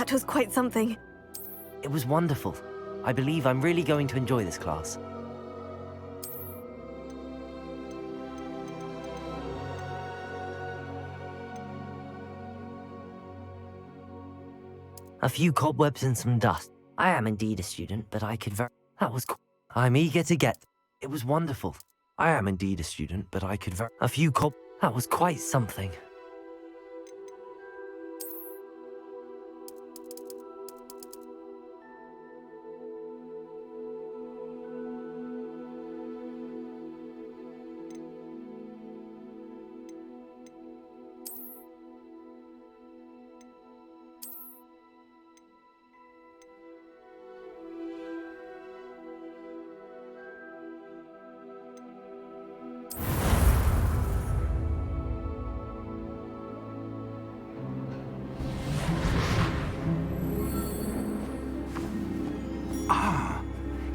That was quite something. It was wonderful. I believe I'm really going to enjoy this class. A few cobwebs and some dust. I am indeed a student, but I could That was cool. I'm eager to get... It was wonderful. I am indeed a student, but I could A few That was quite something.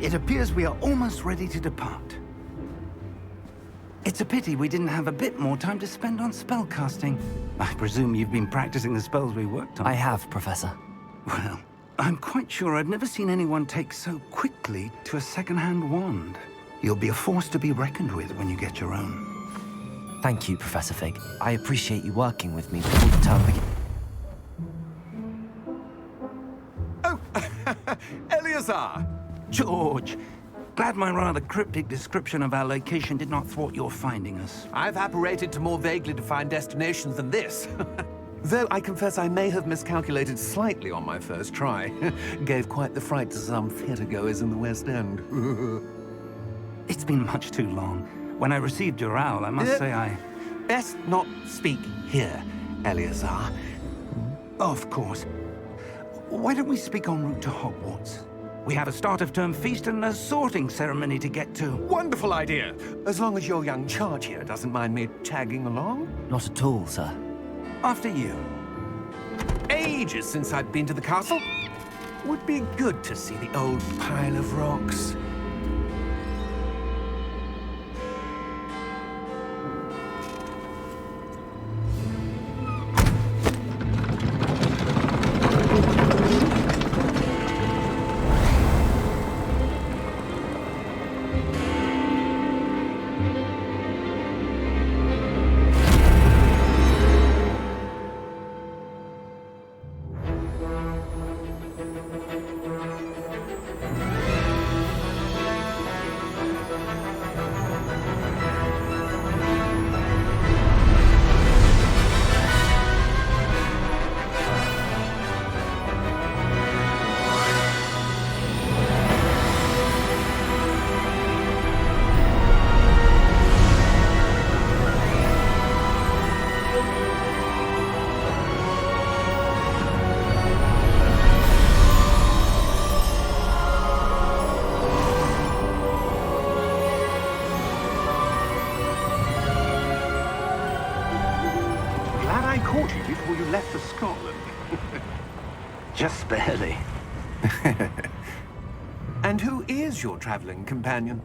It appears we are almost ready to depart. It's a pity we didn't have a bit more time to spend on spellcasting. I presume you've been practicing the spells we worked on. I have, Professor. Well, I'm quite sure I've never seen anyone take so quickly to a second-hand wand. You'll be a force to be reckoned with when you get your own. Thank you, Professor Fig. I appreciate you working with me before the term begins. Oh, Eleazar! George, glad my rather cryptic description of our location did not thwart your finding us. I've apparated to more vaguely defined destinations than this. Though I confess I may have miscalculated slightly on my first try. Gave quite the fright to some theatre-goers in the West End. It's been much too long. When I received your owl, I must say I... Best not speak here, Eleazar. Of course. Why don't we speak en route to Hogwarts? We have a start-of-term feast and a sorting ceremony to get to. Wonderful idea! As long as your young charge here doesn't mind me tagging along. Not at all, sir. After you. Ages since I've been to the castle. Would be good to see the old pile of rocks. Caught you before you left for Scotland. Just barely. And who is your traveling companion?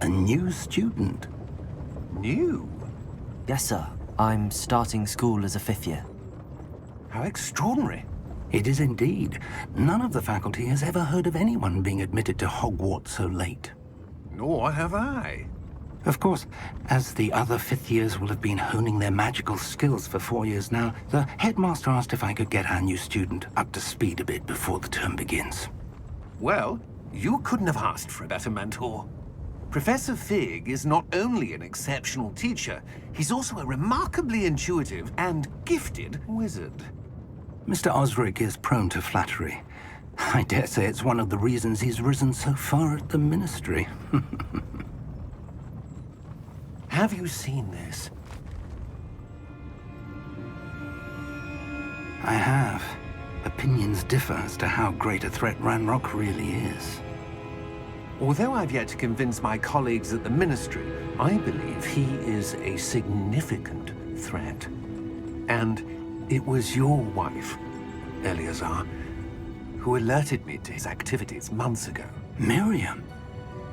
A new student. New? Yes, sir. I'm starting school as a 5th year. How extraordinary. It is indeed. None of the faculty has ever heard of anyone being admitted to Hogwarts so late. Nor have I. Of course, as the other 5th years will have been honing their magical skills for 4 years now, the headmaster asked if I could get our new student up to speed a bit before the term begins. Well, you couldn't have asked for a better mentor. Professor Fig is not only an exceptional teacher, he's also a remarkably intuitive and gifted wizard. Mr. Osric is prone to flattery. I dare say it's one of the reasons he's risen so far at the Ministry. Have you seen this? I have. Opinions differ as to how great a threat Ranrock really is. Although I've yet to convince my colleagues at the Ministry, I believe he is a significant threat. And it was your wife, Eleazar, who alerted me to his activities months ago. Miriam?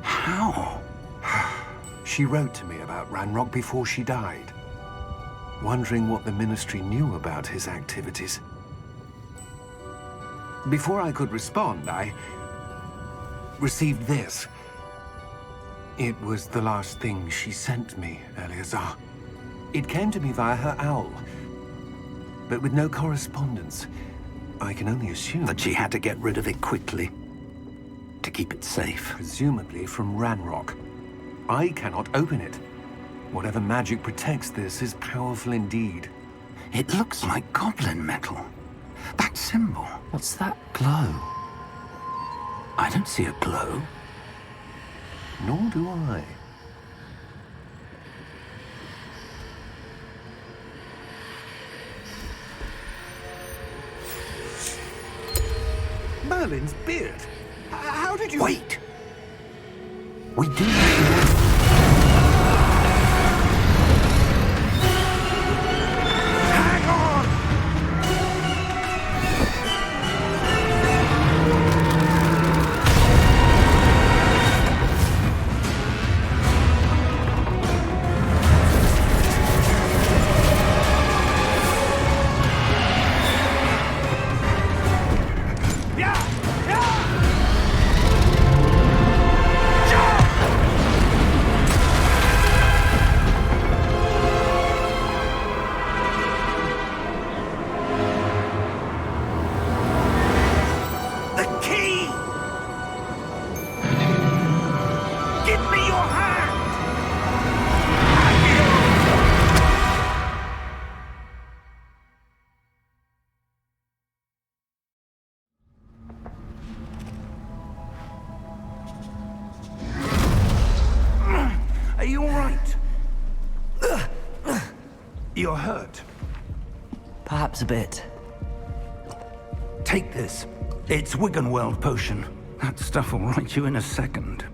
How? She wrote to me about Ranrock before she died, wondering what the Ministry knew about his activities. Before I could respond, I received this. It was the last thing she sent me, Eleazar. It came to me via her owl, but with no correspondence. I can only assume That she had to get rid of it quickly to keep it safe. presumably from Ranrock. I cannot open it. Whatever magic protects this is powerful indeed. It looks like goblin metal. That symbol. What's that glow? I don't see a glow. Nor do I. Merlin's beard. How did you... Wait! We do... Hang on! The key! Give me your hand! Are you all right? You're hurt. Perhaps a bit. Take this. It's Wiggenweld potion. That stuff will right you in a second.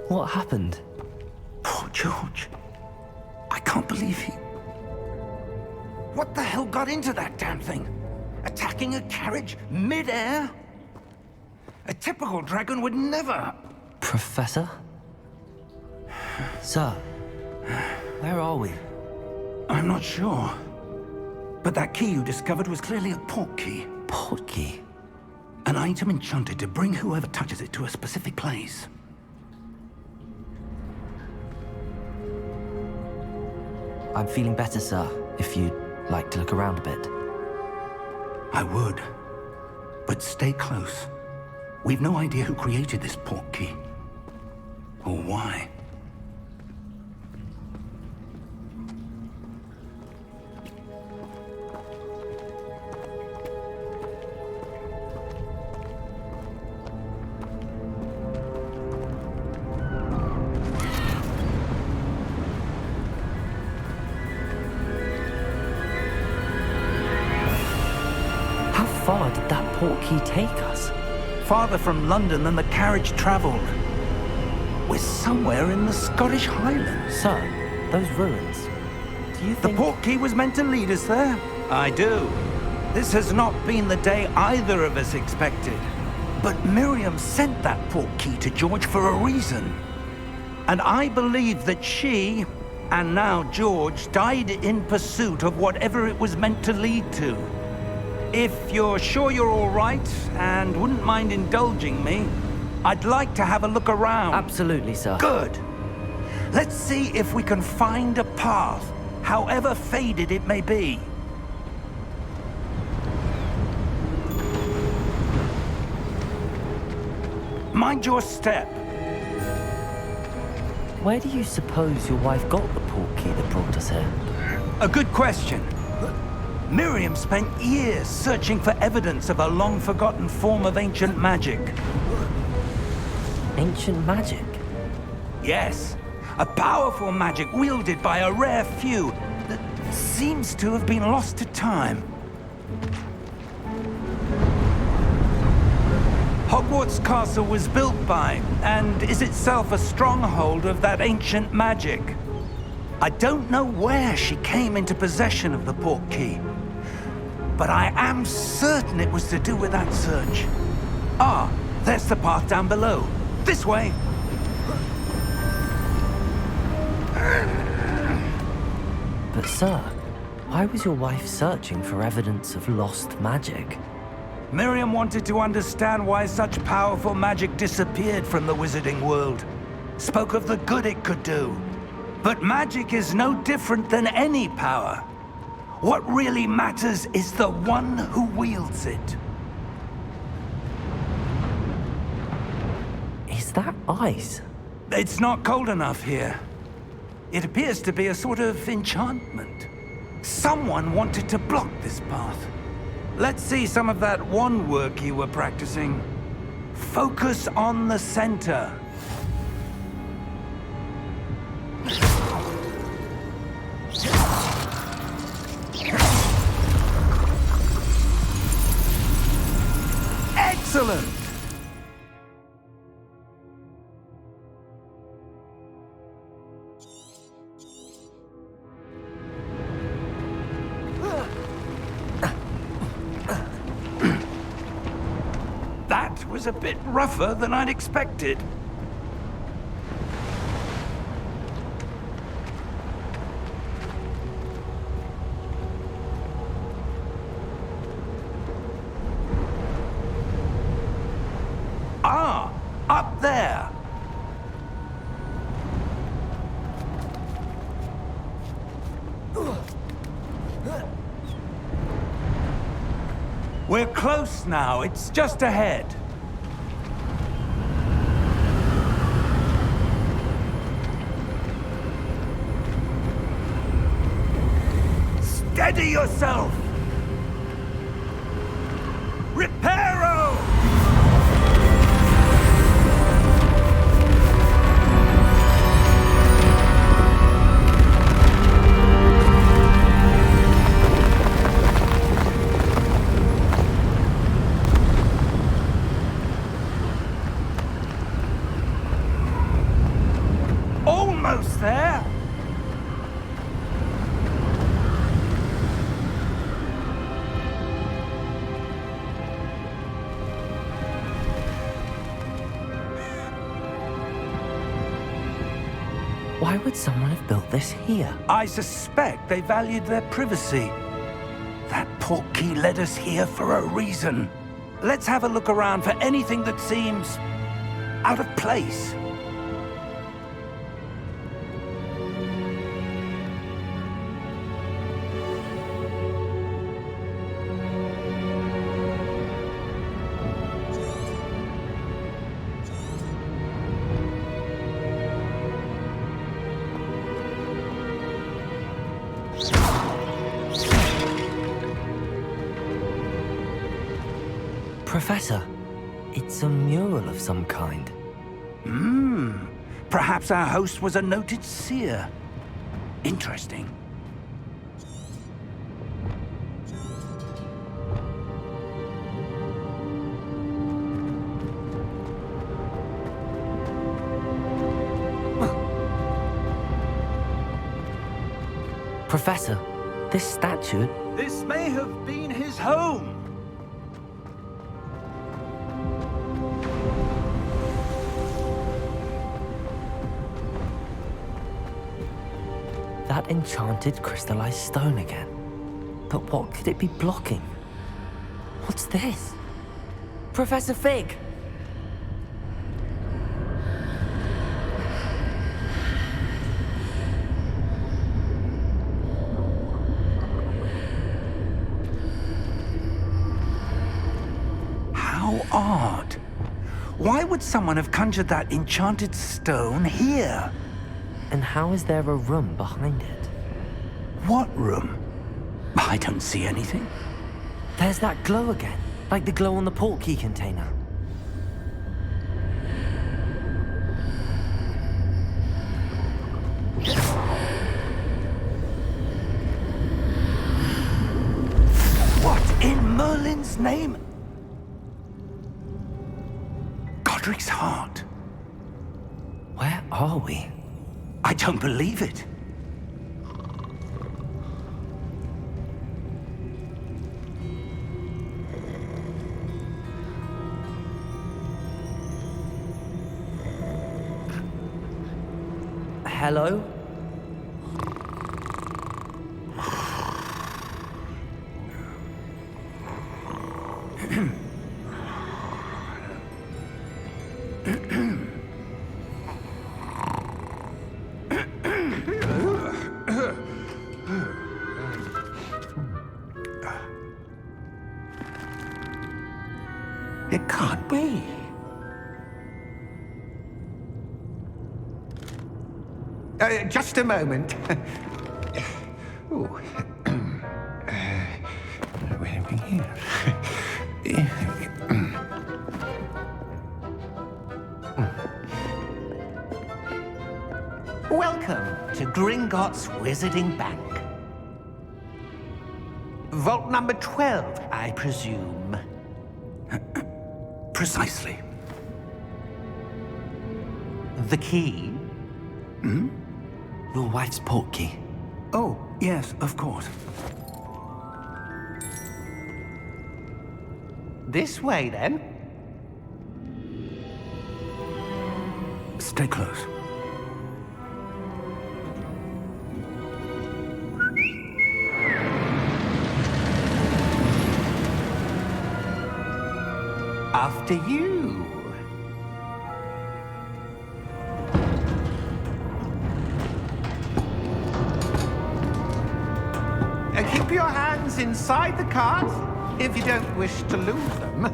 What happened? Poor George. I can't believe he... What the hell got into that damn thing? Attacking a carriage mid-air? A typical dragon would never... Professor? Sir, where are we? I'm not sure. But that key you discovered was clearly a port key. Port key? An item enchanted to bring whoever touches it to a specific place. I'm feeling better, sir, if you'd like to look around a bit. I would. But stay close. We've no idea who created this port key. Or why. How far did that port key take us? Farther from London than the carriage traveled. We're somewhere in the Scottish Highlands. Sir, those ruins. Do you The think... port key was meant to lead us there? I do. This has not been the day either of us expected. But Miriam sent that port key to George for a reason. And I believe that she, and now George, died in pursuit of whatever it was meant to lead to. If you're sure you're all right, and wouldn't mind indulging me, I'd like to have a look around. Absolutely, sir. Good. Let's see if we can find a path, however faded it may be. Mind your step. Where do you suppose your wife got the port key that brought us here? A good question. Miriam spent years searching for evidence of a long-forgotten form of ancient magic. Ancient magic? Yes, a powerful magic wielded by a rare few that seems to have been lost to time. Hogwarts Castle was built by, and is itself a stronghold of that ancient magic. I don't know where she came into possession of the port key, but I am certain it was to do with that search. Ah, there's the path down below. This way! But sir, why was your wife searching for evidence of lost magic? Miriam wanted to understand why such powerful magic disappeared from the wizarding world. Spoke of the good it could do. But magic is no different than any power. What really matters is the one who wields it. Is that ice? It's not cold enough here. It appears to be a sort of enchantment. Someone wanted to block this path. Let's see some of that wand work you were practicing. Focus on the center. Excellent! That was a bit rougher than I'd expected. Ah, up there. We're close now. It's just ahead. Steady yourself! Reparo! Almost there! Why would someone have built this here? I suspect they valued their privacy. That portkey led us here for a reason. Let's have a look around for anything that seems out of place. Professor, it's a mural of some kind. Perhaps our host was a noted seer. Interesting. Professor, this statue... This may have been his home. That enchanted crystallized stone again. But what could it be blocking? What's this? Professor Fig! How odd. Why would someone have conjured that enchanted stone here? And how is there a room behind it? What room? I don't see anything. There's that glow again, like the glow on the portkey container. What in Merlin's name? Godric's heart. Where are we? I don't believe it. hello? It can't be. Just a moment. Ooh. Where are we here? Welcome to Gringotts Wizarding Bank. Vault number 12, I presume. Precisely. The key? Your wife's portkey. Oh, yes, of course. This way, then. Stay close. After you. Keep your hands inside the cart if you don't wish to lose them.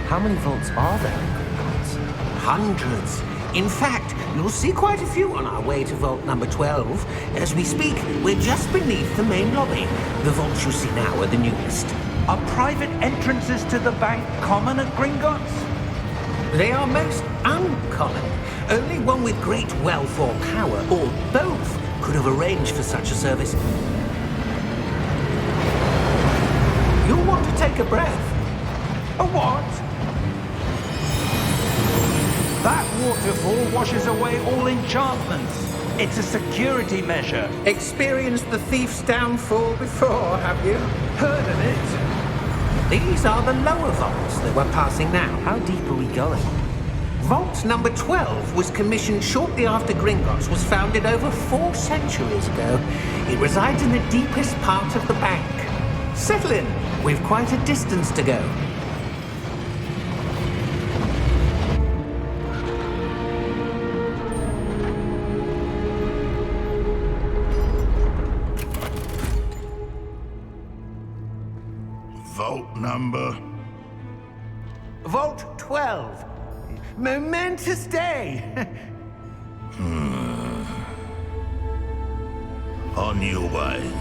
How many vaults are there in Gringotts? Hundreds. In fact, you'll see quite a few on our way to vault number 12. As we speak, we're just beneath the main lobby. The vaults you see now are the newest. Are private entrances to the bank common at Gringotts? They are most uncommon. Only one with great wealth or power, or both, could have arranged for such a service. You'll want to take a breath. A what? That waterfall washes away all enchantments. It's a security measure. Experienced the thief's downfall before, have you? Heard of it? These are the lower vaults that we're passing now. How deep are we going? Vault number 12 was commissioned shortly after Gringotts was founded over 4 centuries ago. It resides in the deepest part of the bank. Settle in. We've quite a distance to go. Vault number? Vault 12. Momentous day. On your way.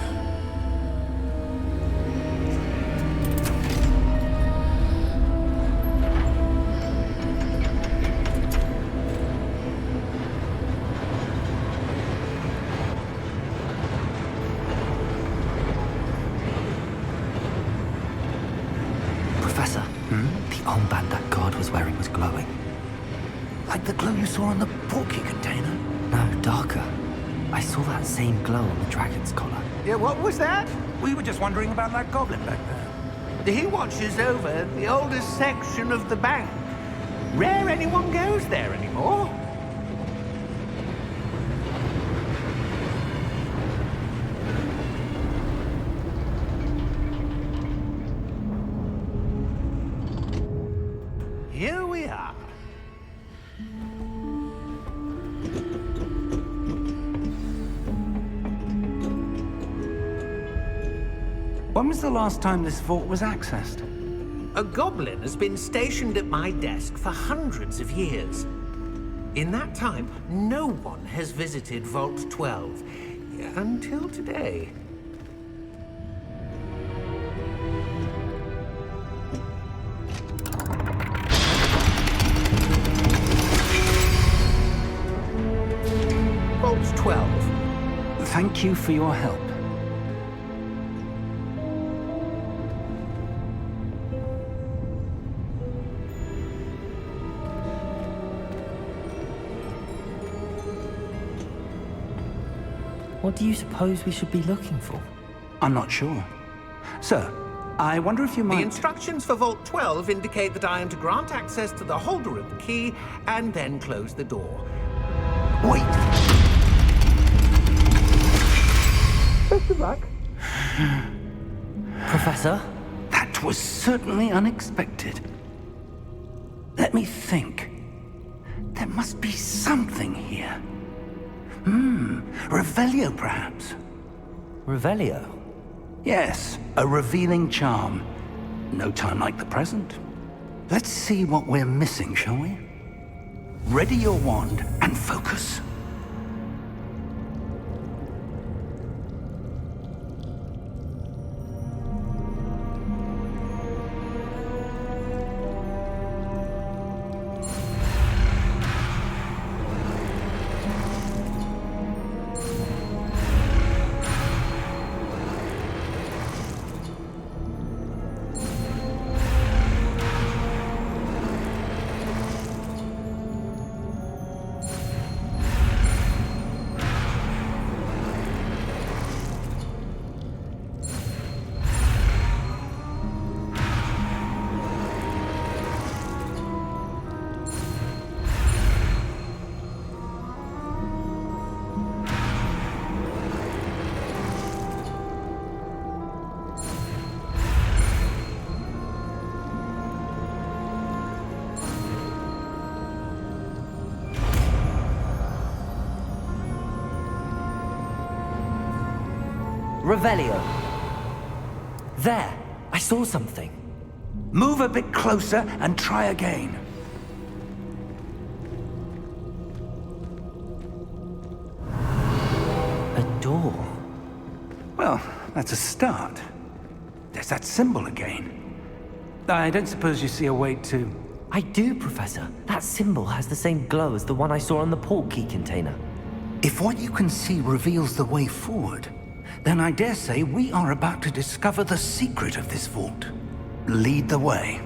Professor, the armband that guard was wearing was glowing. Like the glow you saw on the portkey container? No, darker. I saw that same glow on the dragon's collar. Yeah, what was that? We were just wondering about that goblin back there. He watches over the oldest section of the bank. Rare anyone goes there anymore. Here we are. When was the last time this vault was accessed? A goblin has been stationed at my desk for hundreds of years. In that time, no one has visited Vault 12. Until today. Vault 12. Thank you for your help. What What do you suppose we should be looking for? I'm not sure. Sir, I wonder if you The might... instructions for Vault 12 indicate that I am to grant access to the holder of the key and then close the door. Wait! Professor? That was certainly unexpected. Let me think. There must be something here. Revelio, perhaps? Revelio? Yes, a revealing charm. No time like the present. Let's see what we're missing, shall we? Ready your wand and focus. Revelio. There! I saw something. Move a bit closer and try again. A door. Well, that's a start. There's that symbol again. I don't suppose you see a way to... I do, Professor. That symbol has the same glow as the one I saw on the port key container. If what you can see reveals the way forward, then I dare say we are about to discover the secret of this vault. Lead the way.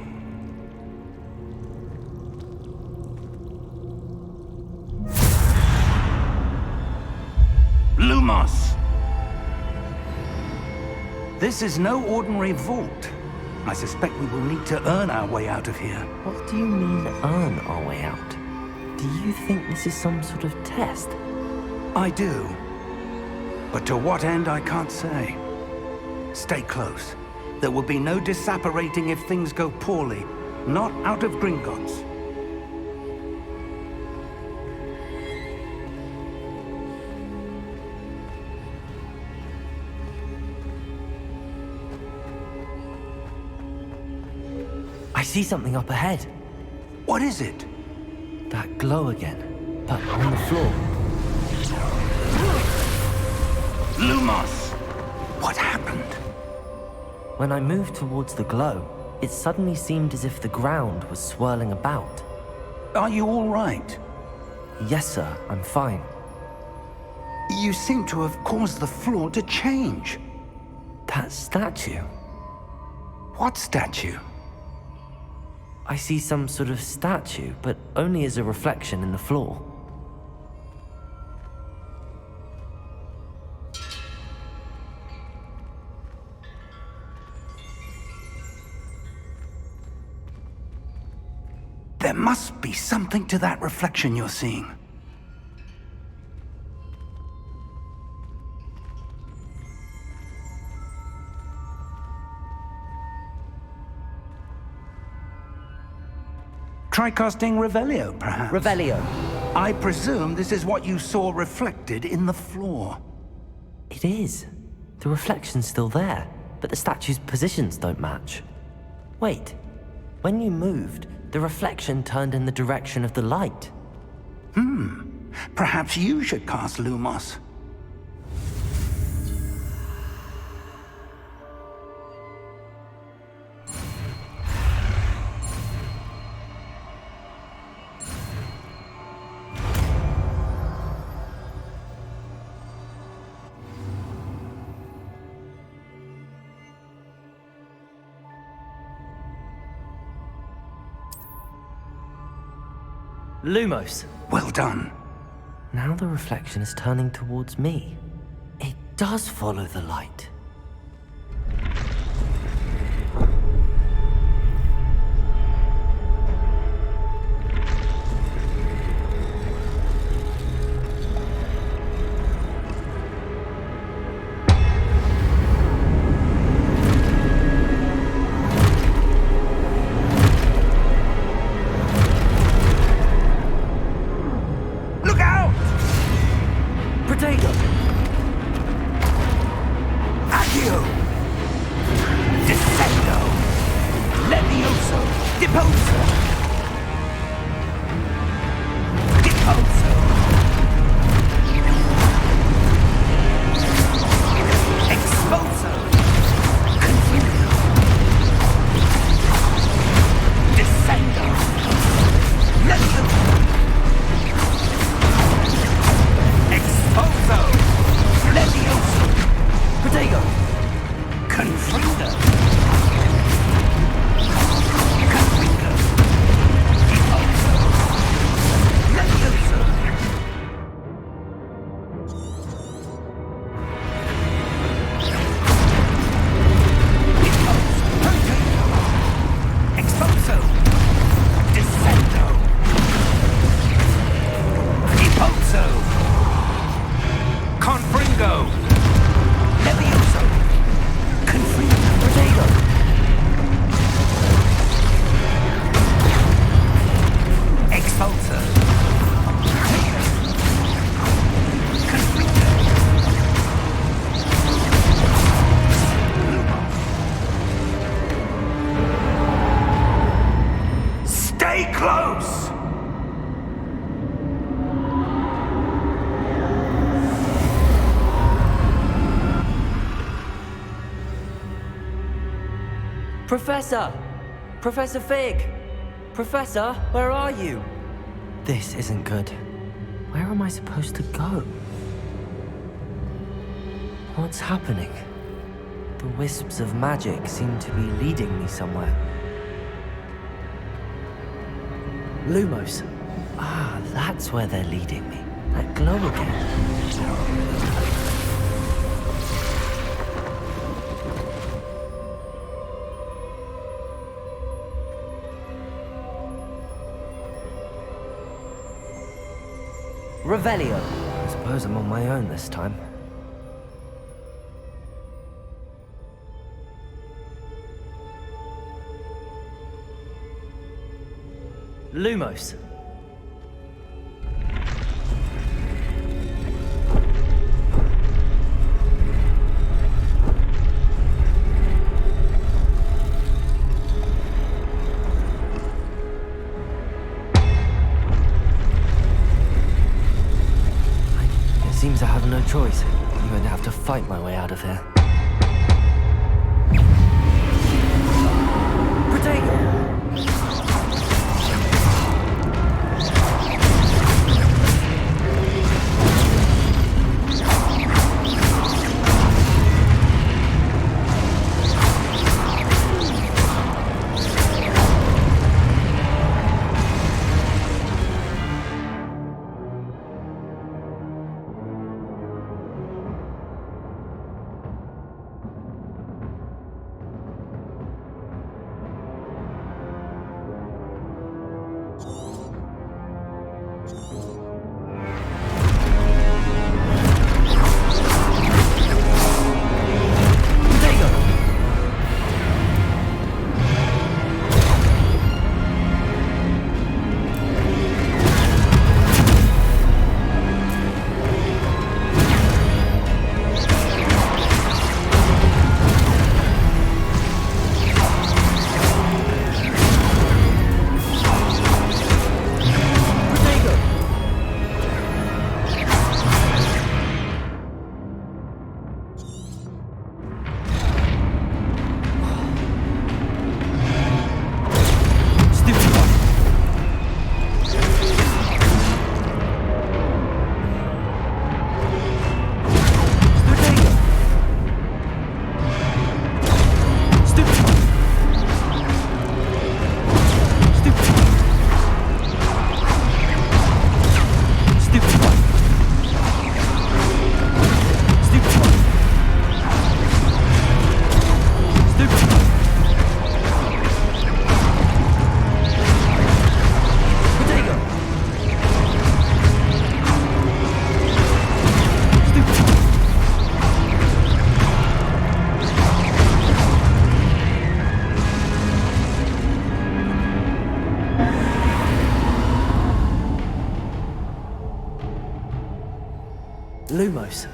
Lumos! This is no ordinary vault. I suspect we will need to earn our way out of here. What do you mean, earn our way out? Do you think this is some sort of test? I do. But to what end, I can't say. Stay close. There will be no disapparating if things go poorly. Not out of Gringotts. I see something up ahead. What is it? That glow again, but on the floor. Lumos! What happened? When I moved towards the glow, it suddenly seemed as if the ground was swirling about. Are you all right? Yes, sir, I'm fine. You seem to have caused the floor to change. That statue. What statue? I see some sort of statue, but only as a reflection in the floor. There must be something to that reflection you're seeing. Try casting Revelio, perhaps. Revelio. I presume this is what you saw reflected in the floor. It is. The reflection's still there, but the statue's positions don't match. Wait. When you moved, the reflection turned in the direction of the light. Perhaps you should cast Lumos. Lumos. Well done. Now the reflection is turning towards me. does follow the light. Look out! Protego! Accio! Descendo! Levioso! Deposo! Deposo! Exposo! Confuso! Descendo! Levioso! Exposo! Levioso! Protego! Confringo! Confringo! Deposo! Levioso! Deposo! Protego! Exposo! Descendo! Deposo! Confringo! Levioso! Confringo! Protego! Expulsor! Confringo! Stay close! Professor! Professor Fig! Professor, where are you? This isn't good. Where am I supposed to go? What's happening? The wisps of magic seem to be leading me somewhere. Lumos. Ah, that's where they're leading me. That glow again. Revelio. I suppose I'm on my own this time. Lumos. It seems I have no choice. I'm going to have to fight my way out of here. Protego! close.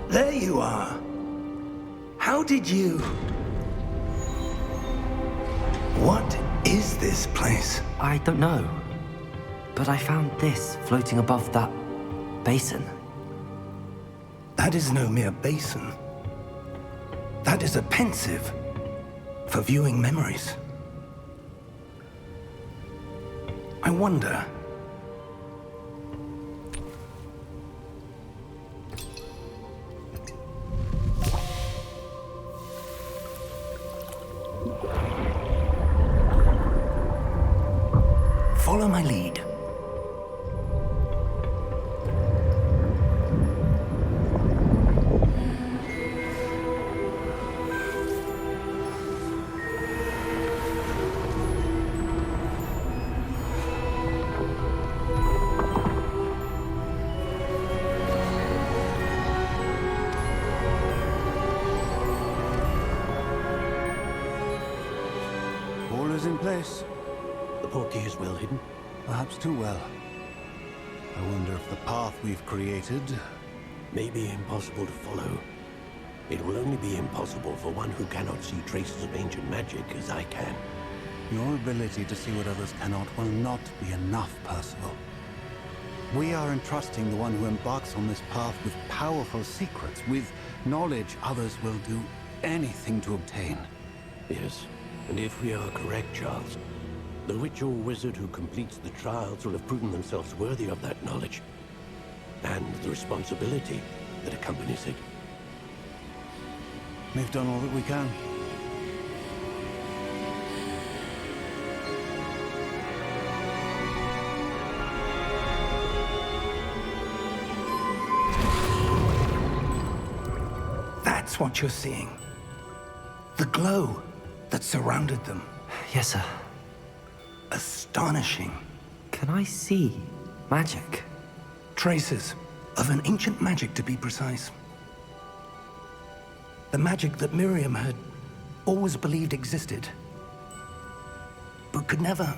There you are. How did you... What is this place? I don't know. But I found this floating above that basin. That is no mere basin. That is a pensive for viewing memories. I wonder... Follow my lead. All is in place. The portkey is well hidden. Perhaps too well. I wonder if the path we've created... May be impossible to follow. It will only be impossible for one who cannot see traces of ancient magic as I can. Your ability to see what others cannot will not be enough, Percival. We are entrusting the one who embarks on this path with powerful secrets, with knowledge others will do anything to obtain. Yes, and if we are correct, Charles, the witch or wizard who completes the trials will have proven themselves worthy of that knowledge, and the responsibility that accompanies it. We've done all that we can. That's what you're seeing. The glow that surrounded them. Yes, sir. Astonishing. Can I see magic? Traces of an ancient magic, to be precise. The magic that Miriam had always believed existed, but could never.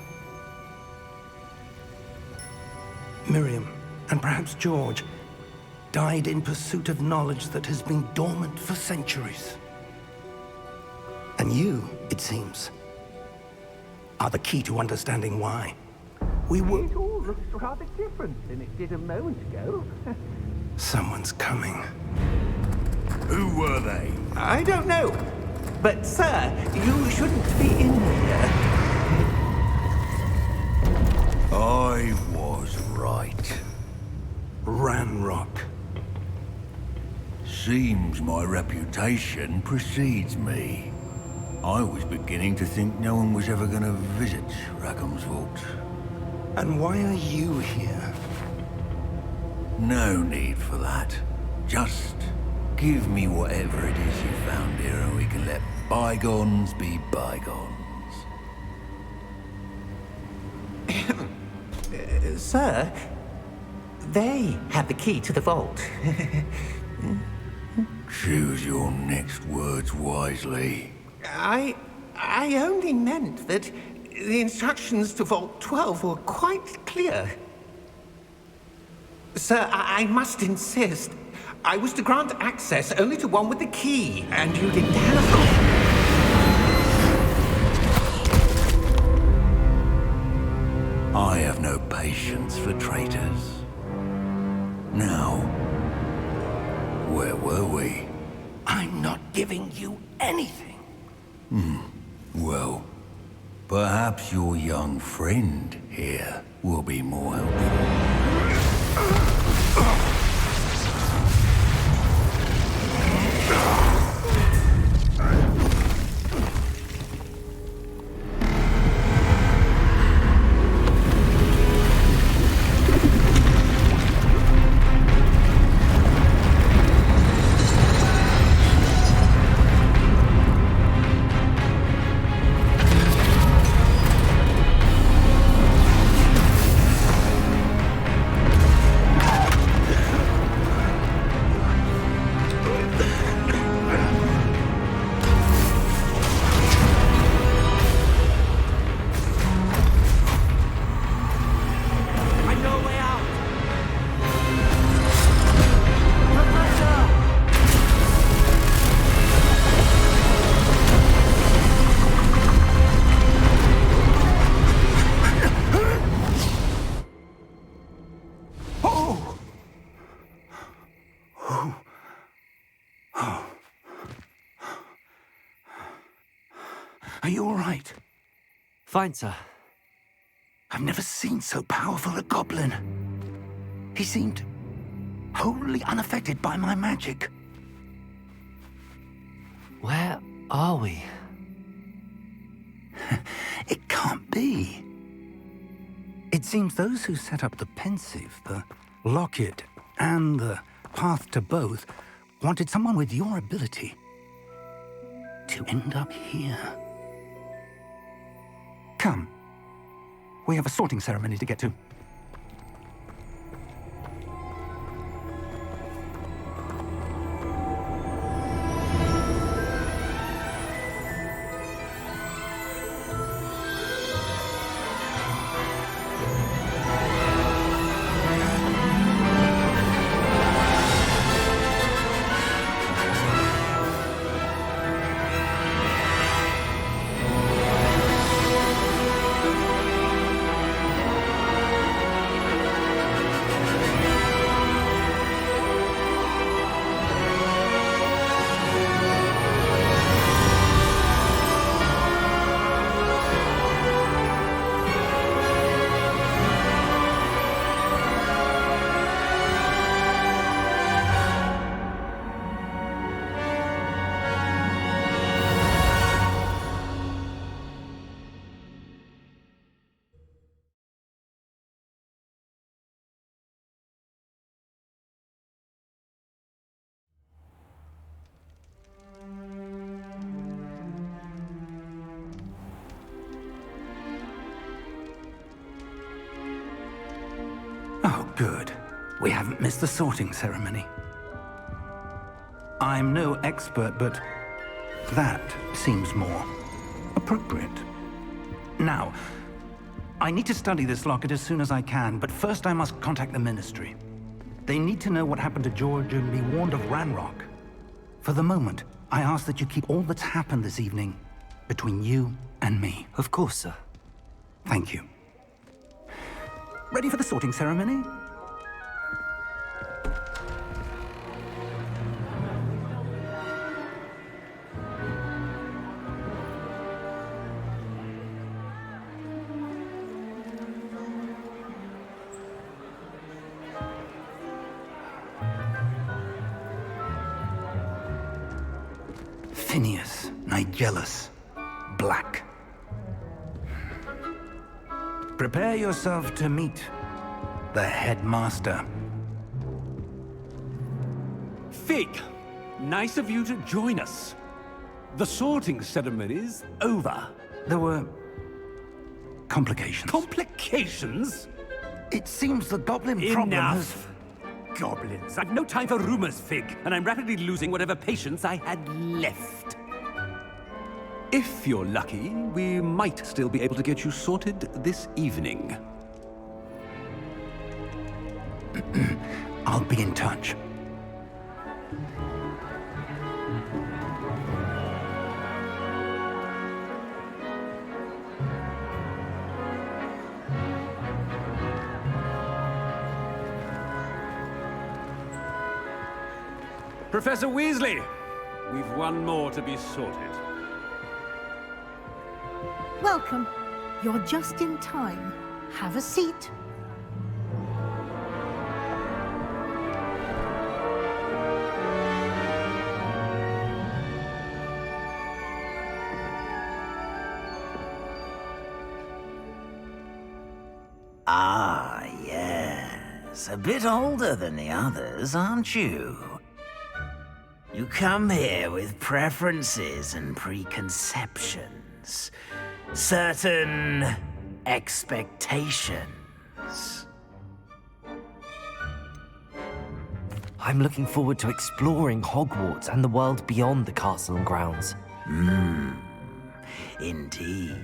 Miriam, and perhaps George, died in pursuit of knowledge that has been dormant for centuries. And you, it seems, are the key to understanding why. We were... It all looks rather different than it did a moment ago. Someone's coming. Who were they? I don't know. But, sir, you shouldn't be in here. I was right. Ranrock. Seems my reputation precedes me. I was beginning to think no one was ever going to visit Rackham's vault. And why are you here? No need for that. Just give me whatever it is you found here and we can let bygones be bygones. Sir, they have the key to the vault. Choose your next words wisely. I only meant that the instructions to Vault 12 were quite clear. Sir, I must insist. I was to grant access only to one with the key, and you didn't have them. I have no patience for traitors. Now, where were we? I'm not giving you anything. Well, perhaps your young friend here will be more helpful. Are you all right? Fine, sir. I've never seen so powerful a goblin. He seemed wholly unaffected by my magic. Where are we? It can't be. It seems those who set up the pensive, the locket, and the path to both wanted someone with your ability to end up here. Come. We have a sorting ceremony to get to. Oh, good. We haven't missed the sorting ceremony. I'm no expert, but that seems more appropriate. Now, I need to study this locket as soon as I can, but first I must contact the Ministry. They need to know what happened to George and be warned of Ranrock. For the moment, I ask that you keep all that's happened this evening between you and me. Of course, sir. Thank you. Ready for the sorting ceremony? Phineas, Nigellus, Black. Prepare yourself to meet the headmaster. Fig, nice of you to join us. The sorting ceremony's over. There were complications. Complications? It seems the goblin problem has... Enough! Goblins. I've no time for rumors, Fig, and I'm rapidly losing whatever patience I had left. If you're lucky, we might still be able to get you sorted this evening. I'll be in touch. Professor Weasley, we've one more to be sorted. Welcome. You're just in time. Have a seat. Ah, yes. A bit older than the others, aren't you? You come here with preferences and preconceptions. Certain expectations. I'm looking forward to exploring Hogwarts and the world beyond the castle and grounds. Indeed.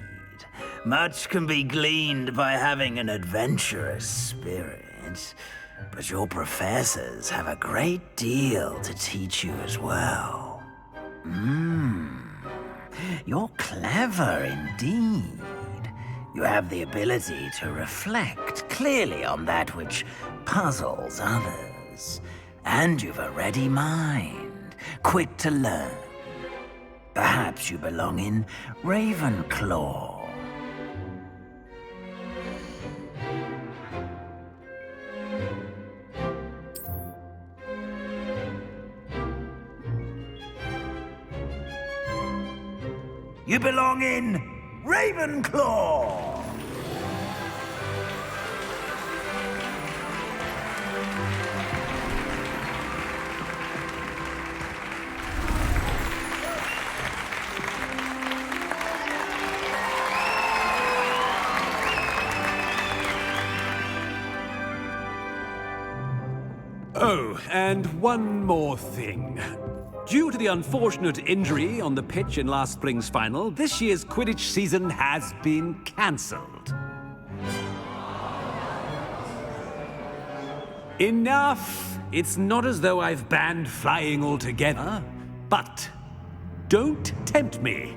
Much can be gleaned by having an adventurous spirit, but your professors have a great deal to teach you as well. You're clever indeed. You have the ability to reflect clearly on that which puzzles others. And you've a ready mind, quick to learn. Perhaps you belong in Ravenclaw. You belong in Ravenclaw! Oh, and one more thing. Due to the unfortunate injury on the pitch in last spring's final, this year's Quidditch season has been cancelled. Enough! It's not as though I've banned flying altogether, but don't tempt me.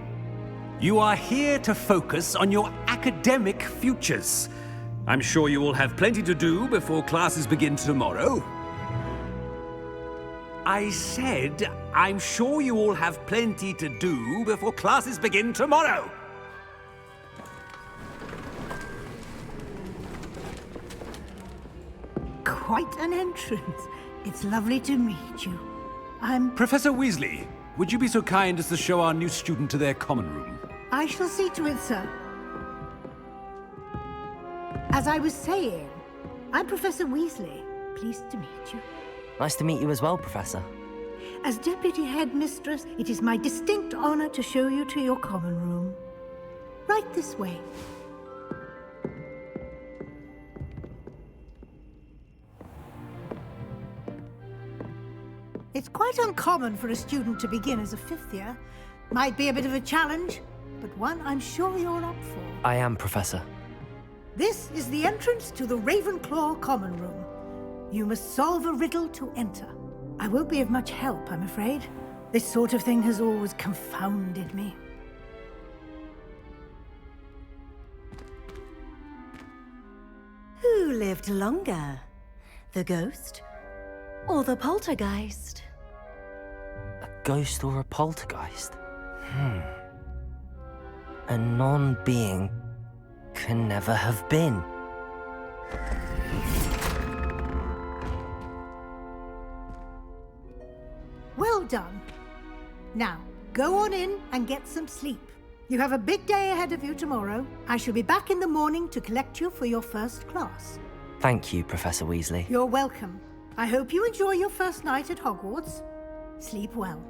You are here to focus on your academic futures. I'm sure you will have plenty to do before classes begin tomorrow. I said, I'm sure you all have plenty to do before classes begin tomorrow. Quite an entrance. It's lovely to meet you. I'm... Professor Weasley, would you be so kind as to show our new student to their common room? I shall see to it, sir. As I was saying, I'm Professor Weasley. Pleased to meet you. Nice to meet you as well, Professor. As Deputy Headmistress, it is my distinct honor to show you to your common room. Right this way. It's quite uncommon for a student to begin as a fifth year. Might be a bit of a challenge, but one I'm sure you're up for. I am, Professor. This is the entrance to the Ravenclaw common room. You must solve a riddle to enter. I won't be of much help, I'm afraid. This sort of thing has always confounded me. Who lived longer? The ghost or the poltergeist? A ghost or a poltergeist? A non-being can never have been. Well done. Now, go on in and get some sleep. You have a big day ahead of you tomorrow. I shall be back in the morning to collect you for your first class. Thank you, Professor Weasley. You're welcome. I hope you enjoy your first night at Hogwarts. Sleep well.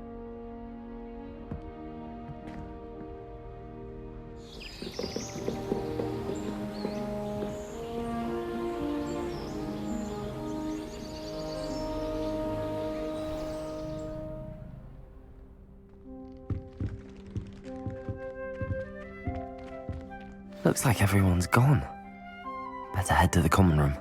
Looks like everyone's gone. Better head to the common room.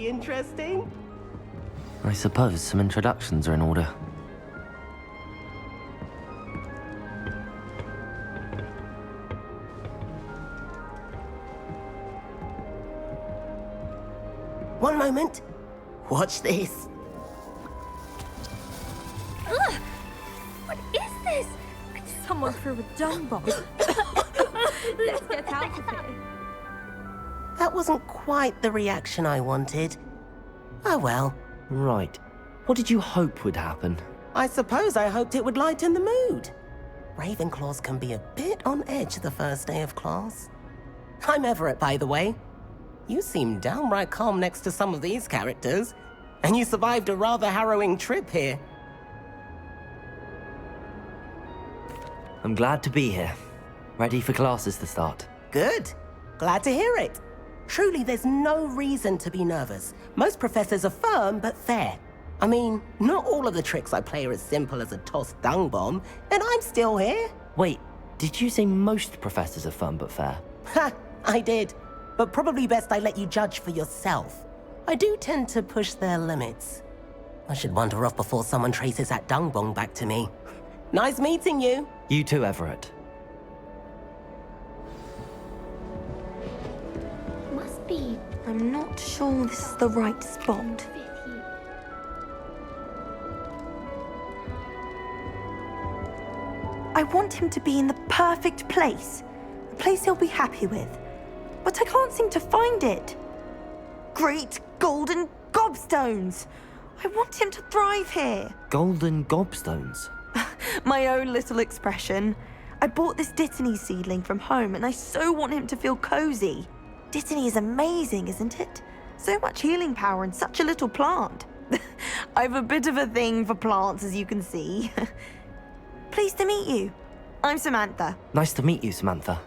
be interesting. I suppose some introductions are in order. One moment. Watch this. Ugh! What is this? Someone threw a dung bomb. Let's get out of here. That wasn't quite the reaction I wanted. Oh well. Right. What did you hope would happen? I suppose I hoped it would lighten the mood. Ravenclaws can be a bit on edge the first day of class. I'm Everett, by the way. You seem downright calm next to some of these characters, and you survived a rather harrowing trip here. I'm glad to be here. Ready for classes to start. Good. Glad to hear it. Truly, there's no reason to be nervous. Most professors are firm but fair. I mean, not all of the tricks I play are as simple as a tossed dung bomb, and I'm still here. Wait, did you say most professors are fun but fair? Ha! I did. But probably best I let you judge for yourself. I do tend to push their limits. I should wander off before someone traces that dung bomb back to me. Nice meeting you. You too, Everett. Must be. I'm not sure this is the right spot. I want him to be in the perfect place. A place he'll be happy with. But I can't seem to find it. Great golden gobstones! I want him to thrive here. Golden gobstones? My own little expression. I bought this Dittany seedling from home and I so want him to feel cozy. Dittany is amazing, isn't it? So much healing power in such a little plant. I've a bit of a thing for plants, as you can see. Pleased to meet you. I'm Samantha. Nice to meet you, Samantha.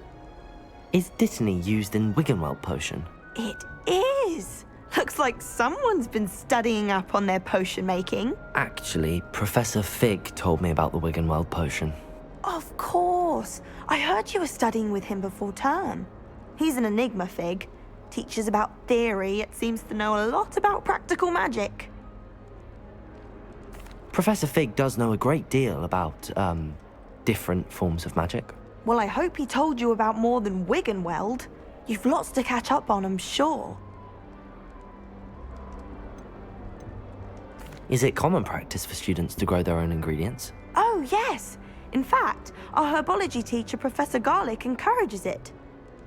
Is Dittany used in Wiggenweld potion? It is. Looks like someone's been studying up on their potion making. Actually, Professor Fig told me about the Wiggenweld potion. Of course. I heard you were studying with him before term. He's an enigma, Fig. Teaches about theory, yet seems to know a lot about practical magic. Professor Fig does know a great deal about, different forms of magic. Well, I hope he told you about more than Wiggenweld. You've lots to catch up on, I'm sure. Is it common practice for students to grow their own ingredients? Oh, yes. In fact, our herbology teacher, Professor Garlick, encourages it.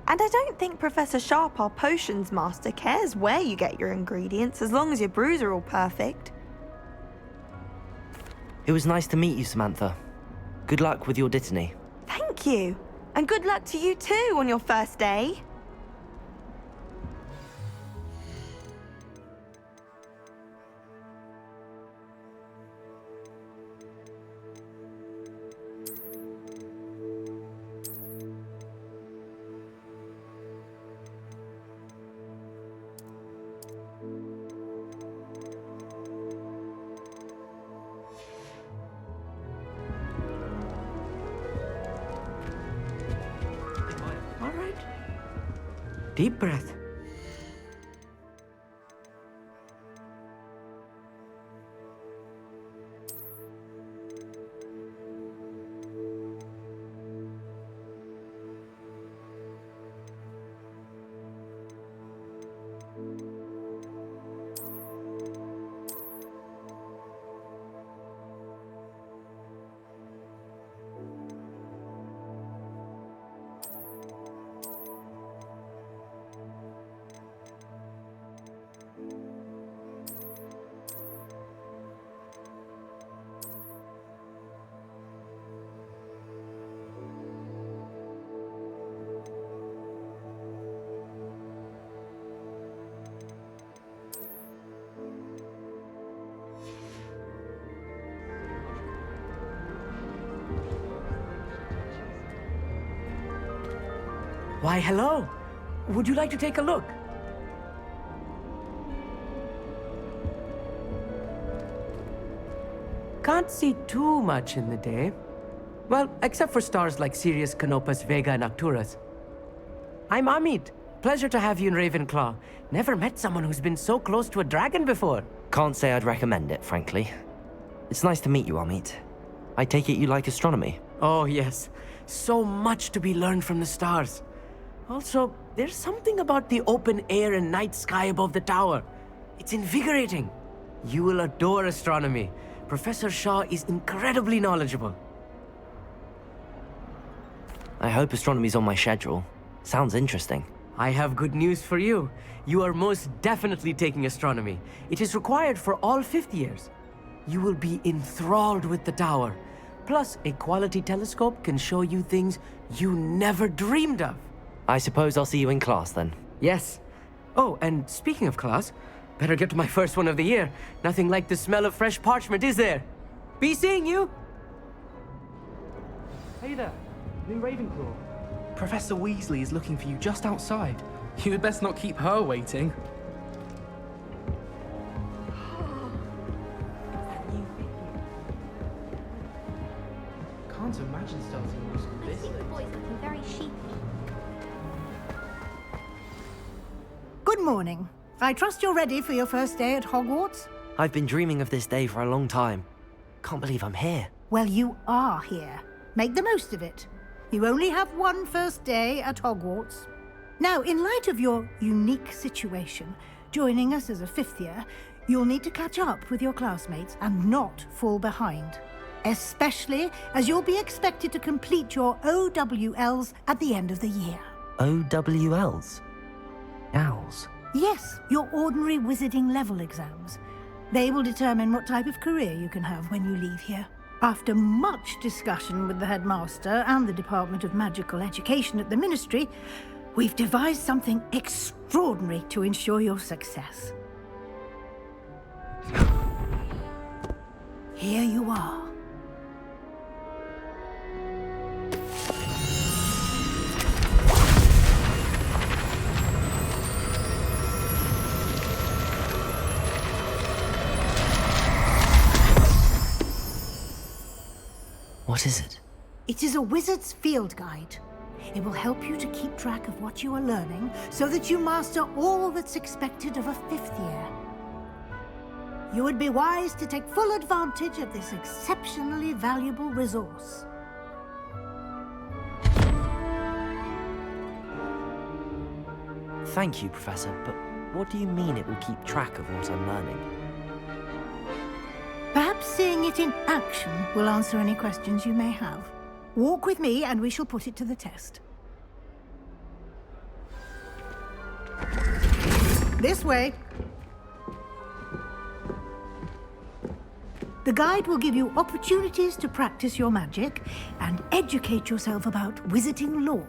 And I don't think Professor Sharp, our potions master, cares where you get your ingredients, as long as your brews are all perfect. It was nice to meet you, Samantha. Good luck with your Dittany. Thank you. And good luck to you too on your first day. All right. Deep breath. Why, hello. Would you like to take a look? Can't see too much in the day. Well, except for stars like Sirius, Canopus, Vega, and Arcturus. I'm Amit. Pleasure to have you in Ravenclaw. Never met someone who's been so close to a dragon before. Can't say I'd recommend it, frankly. It's nice to meet you, Amit. I take it you like astronomy? Oh, yes. So much to be learned from the stars. Also, there's something about the open air and night sky above the tower. It's invigorating. You will adore astronomy. Professor Shaw is incredibly knowledgeable. I hope astronomy's on my schedule. Sounds interesting. I have good news for you. You are most definitely taking astronomy. It is required for all 5th years. You will be enthralled with the tower. Plus, a quality telescope can show you things you never dreamed of. I suppose I'll see you in class then. Yes. Oh, and speaking of class, better get to my first one of the year. Nothing like the smell of fresh parchment, is there? Be seeing you! Hey there, new Ravenclaw. Professor Weasley is looking for you just outside. You had best not keep her waiting. Can't imagine starting a new school this late. The boy's looking very sheepy. Good morning. I trust you're ready for your first day at Hogwarts? I've been dreaming of this day for a long time. Can't believe I'm here. Well, you are here. Make the most of it. You only have one first day at Hogwarts. Now, in light of your unique situation, joining us as a 5th year, you'll need to catch up with your classmates and not fall behind. Especially as you'll be expected to complete your OWLs at the end of the year. OWLs? Owls? Yes, your ordinary wizarding level exams. They will determine what type of career you can have when you leave here. After much discussion with the headmaster and the Department of Magical Education at the Ministry, we've devised something extraordinary to ensure your success. Here you are. What is it? It is a wizard's field guide. It will help you to keep track of what you are learning so that you master all that's expected of a 5th year. You would be wise to take full advantage of this exceptionally valuable resource. Thank you, Professor, but what do you mean it will keep track of what I'm learning? Perhaps seeing it in action will answer any questions you may have. Walk with me and we shall put it to the test. This way. The guide will give you opportunities to practice your magic and educate yourself about wizarding lore.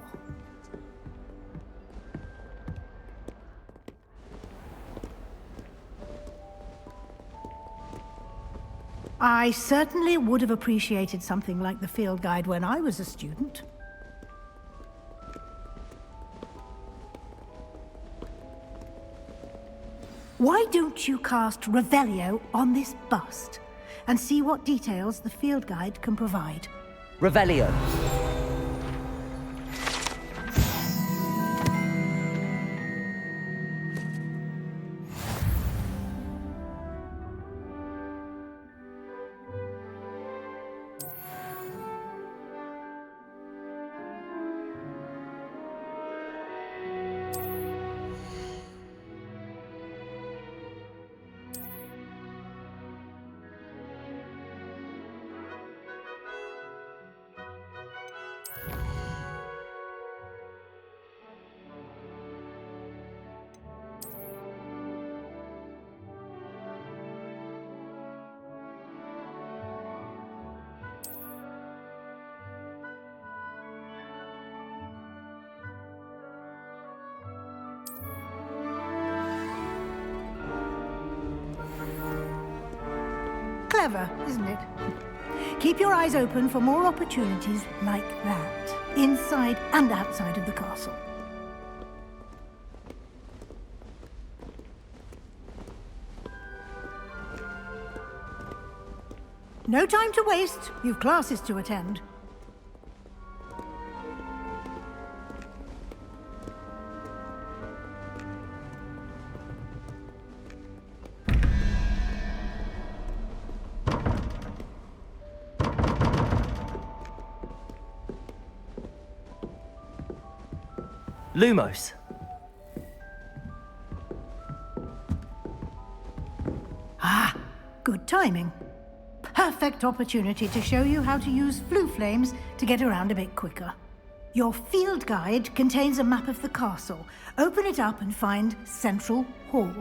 I certainly would have appreciated something like the field guide when I was a student. Why don't you cast Revelio on this bust and see what details the field guide can provide? Revelio. Clever, isn't it? Keep your eyes open for more opportunities like that, inside and outside of the castle. No time to waste. You've classes to attend. Lumos. Ah, good timing. Perfect opportunity to show you how to use flue flames to get around a bit quicker. Your field guide contains a map of the castle. Open it up and find Central Hall.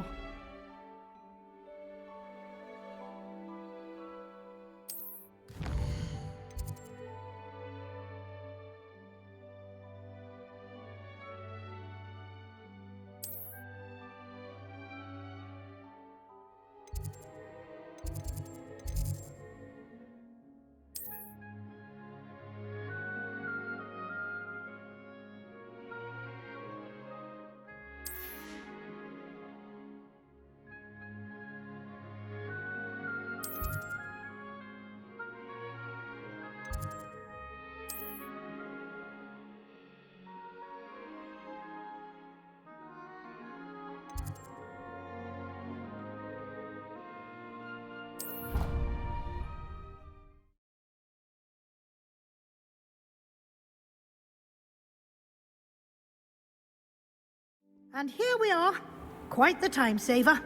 And here we are. Quite the time saver.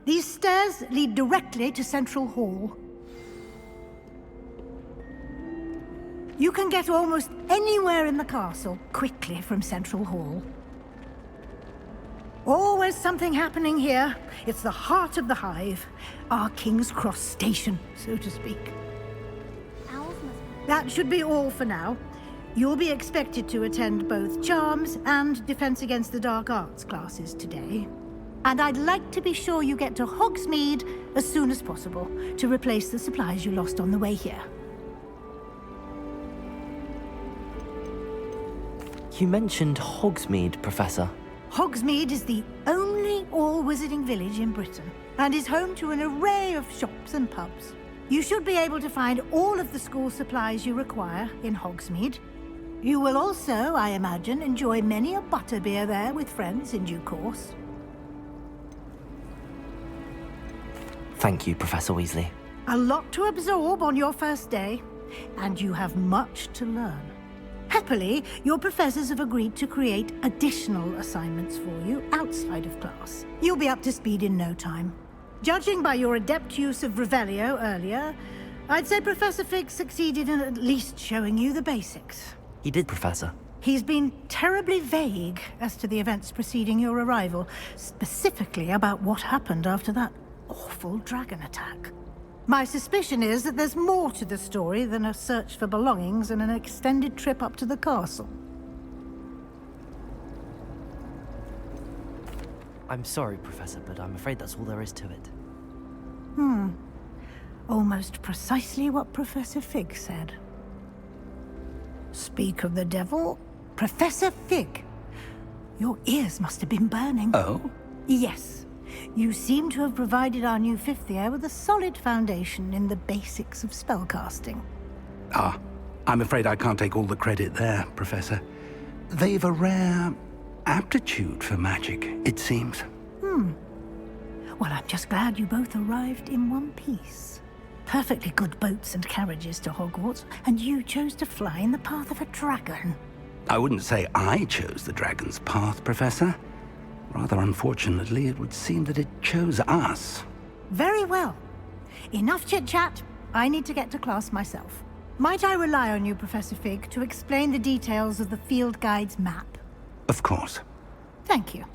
These stairs lead directly to Central Hall. You can get almost anywhere in the castle quickly from Central Hall. Always something happening here. It's the heart of the hive. Our King's Cross station, so to speak. That should be all for now. You'll be expected to attend both Charms and Defense Against the Dark Arts classes today. And I'd like to be sure you get to Hogsmeade as soon as possible to replace the supplies you lost on the way here. You mentioned Hogsmeade, Professor. Hogsmeade is the only all-wizarding village in Britain and is home to an array of shops and pubs. You should be able to find all of the school supplies you require in Hogsmeade. You will also, I imagine, enjoy many a butterbeer there with friends in due course. Thank you, Professor Weasley. A lot to absorb on your first day, and you have much to learn. Happily, your professors have agreed to create additional assignments for you outside of class. You'll be up to speed in no time. Judging by your adept use of Revelio earlier, I'd say Professor Fig succeeded in at least showing you the basics. He did, Professor. He's been terribly vague as to the events preceding your arrival, specifically about what happened after that awful dragon attack. My suspicion is that there's more to the story than a search for belongings and an extended trip up to the castle. I'm sorry, Professor, but I'm afraid that's all there is to it. Almost precisely what Professor Fig said. Speak of the devil, Professor Fig. Your ears must have been burning. Oh? Yes. You seem to have provided our new fifth year with a solid foundation in the basics of spellcasting. Ah, I'm afraid I can't take all the credit there, Professor. They've a rare aptitude for magic, it seems. Well, I'm just glad you both arrived in one piece. Perfectly good boats and carriages to Hogwarts, and you chose to fly in the path of a dragon. I wouldn't say I chose the dragon's path, Professor. Rather unfortunately, it would seem that it chose us. Very well. Enough chit-chat. I need to get to class myself. Might I rely on you, Professor Fig, to explain the details of the field guide's map? Of course. Thank you.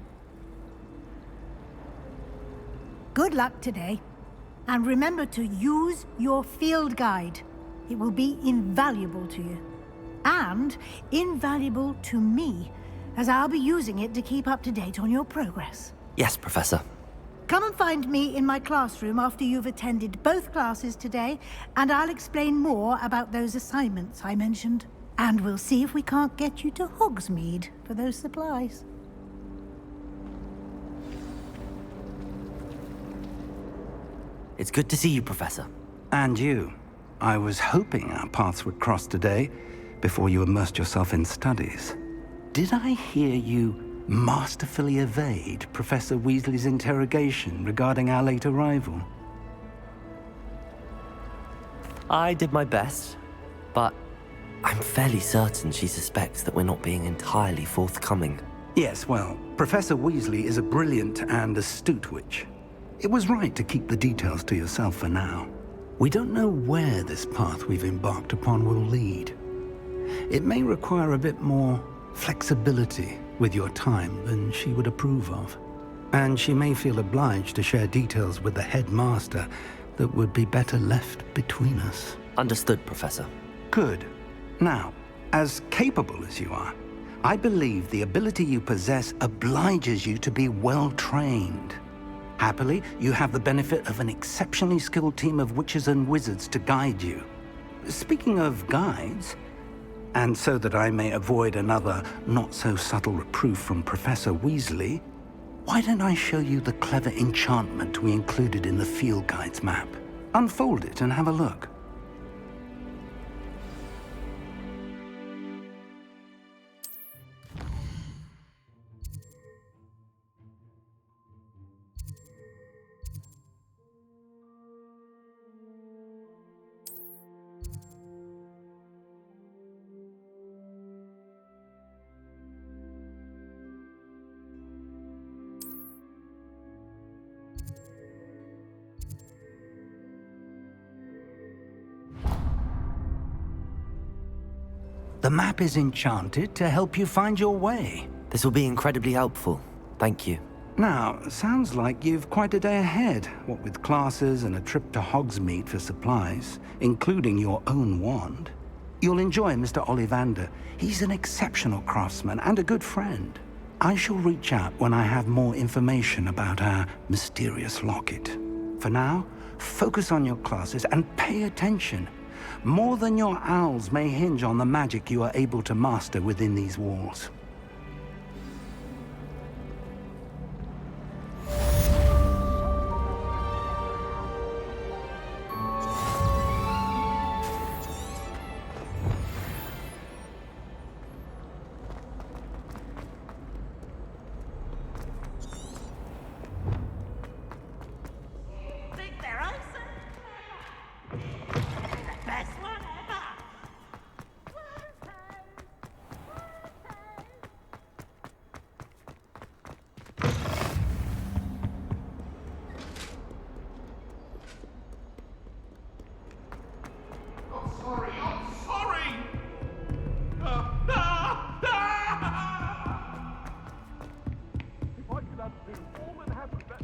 Good luck today. And remember to use your field guide. It will be invaluable to you. And invaluable to me, as I'll be using it to keep up to date on your progress. Yes, Professor. Come and find me in my classroom after you've attended both classes today, and I'll explain more about those assignments I mentioned. And we'll see if we can't get you to Hogsmeade for those supplies. It's good to see you, Professor. And you. I was hoping our paths would cross today, before you immersed yourself in studies. Did I hear you masterfully evade Professor Weasley's interrogation regarding our late arrival? I did my best, but I'm fairly certain she suspects that we're not being entirely forthcoming. Yes, well, Professor Weasley is a brilliant and astute witch. It was right to keep the details to yourself for now. We don't know where this path we've embarked upon will lead. It may require a bit more flexibility with your time than she would approve of. And she may feel obliged to share details with the headmaster that would be better left between us. Understood, Professor. Good. Now, as capable as you are, I believe the ability you possess obliges you to be well trained. Happily, you have the benefit of an exceptionally skilled team of witches and wizards to guide you. Speaking of guides, and so that I may avoid another not-so-subtle reproof from Professor Weasley, why don't I show you the clever enchantment we included in the field guide's map? Unfold it and have a look. The map is enchanted to help you find your way. This will be incredibly helpful. Thank you. Now, sounds like you've quite a day ahead, what with classes and a trip to Hogsmeade for supplies, including your own wand. You'll enjoy Mr. Ollivander. He's an exceptional craftsman and a good friend. I shall reach out when I have more information about our mysterious locket. For now, focus on your classes and pay attention. More than your owls may hinge on the magic you are able to master within these walls.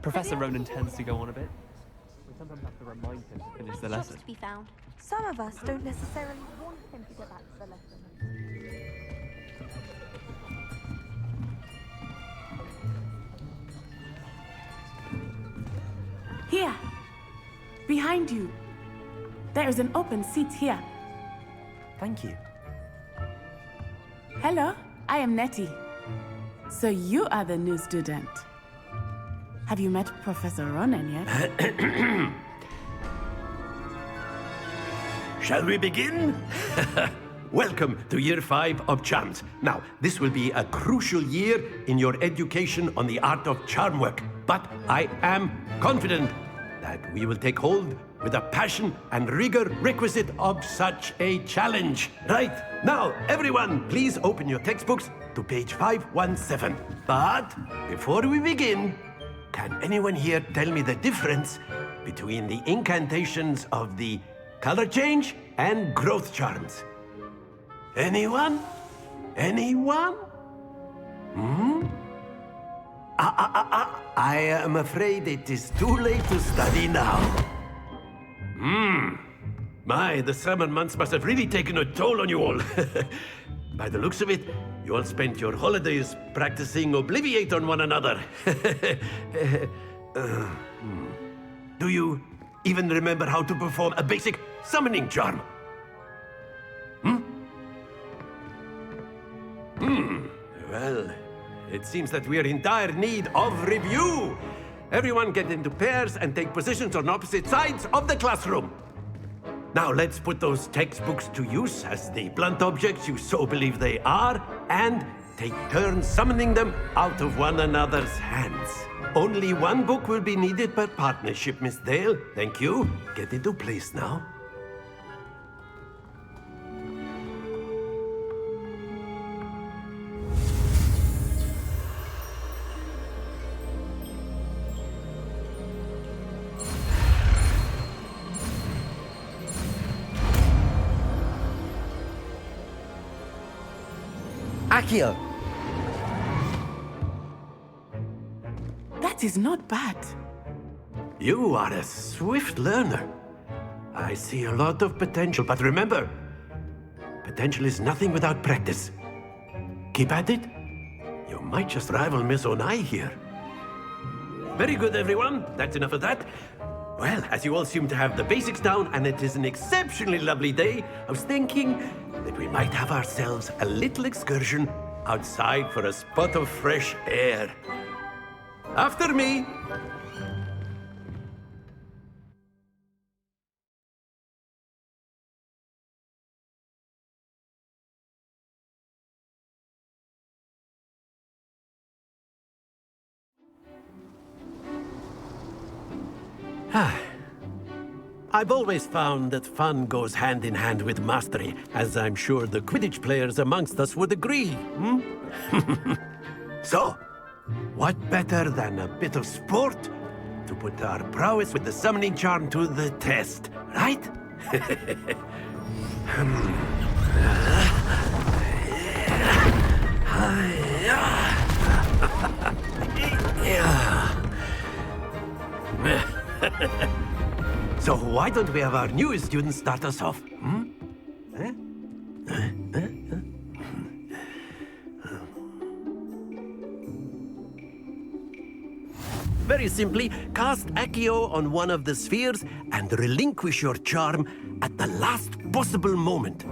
Professor Ronan tends to go on a bit. We sometimes have to remind him to finish the lesson. To be found. Some of us don't necessarily want him to go back to the lesson. Here, behind you. There is an open seat here. Thank you. Hello, I am Nettie. So you are the new student. Have you met Professor Ronan yet? Shall we begin? Welcome to Year 5 of Charms. Now, this will be a crucial year in your education on the art of charm work. But I am confident that we will take hold with the passion and rigor requisite of such a challenge. Right, now, everyone, please open your textbooks to page 517. But before we begin, can anyone here tell me the difference between the incantations of the color change and growth charms? Anyone? Anyone? I am afraid it is too late to study now. My, the summer months must have really taken a toll on you all. By the looks of it, you all spent your holidays practicing Obliviate on one another. Do you even remember how to perform a basic summoning charm? Well, it seems that we are in dire need of review. Everyone get into pairs and take positions on opposite sides of the classroom. Now let's put those textbooks to use as the blunt objects you so believe they are, and take turns summoning them out of one another's hands. Only one book will be needed per partnership, Miss Dale. Thank you. Get into place now. Accio! That is not bad. You are a swift learner. I see a lot of potential, but remember, potential is nothing without practice. Keep at it. You might just rival Miss Onai here. Very good, everyone. That's enough of that. Well, as you all seem to have the basics down, and it is an exceptionally lovely day, I was thinking that we might have ourselves a little excursion outside for a spot of fresh air. After me. I've always found that fun goes hand in hand with mastery, as I'm sure the Quidditch players amongst us would agree. So, what better than a bit of sport to put our prowess with the summoning charm to the test, right? So why don't we have our newest student start us off? Very simply, cast Accio on one of the spheres and relinquish your charm at the last possible moment.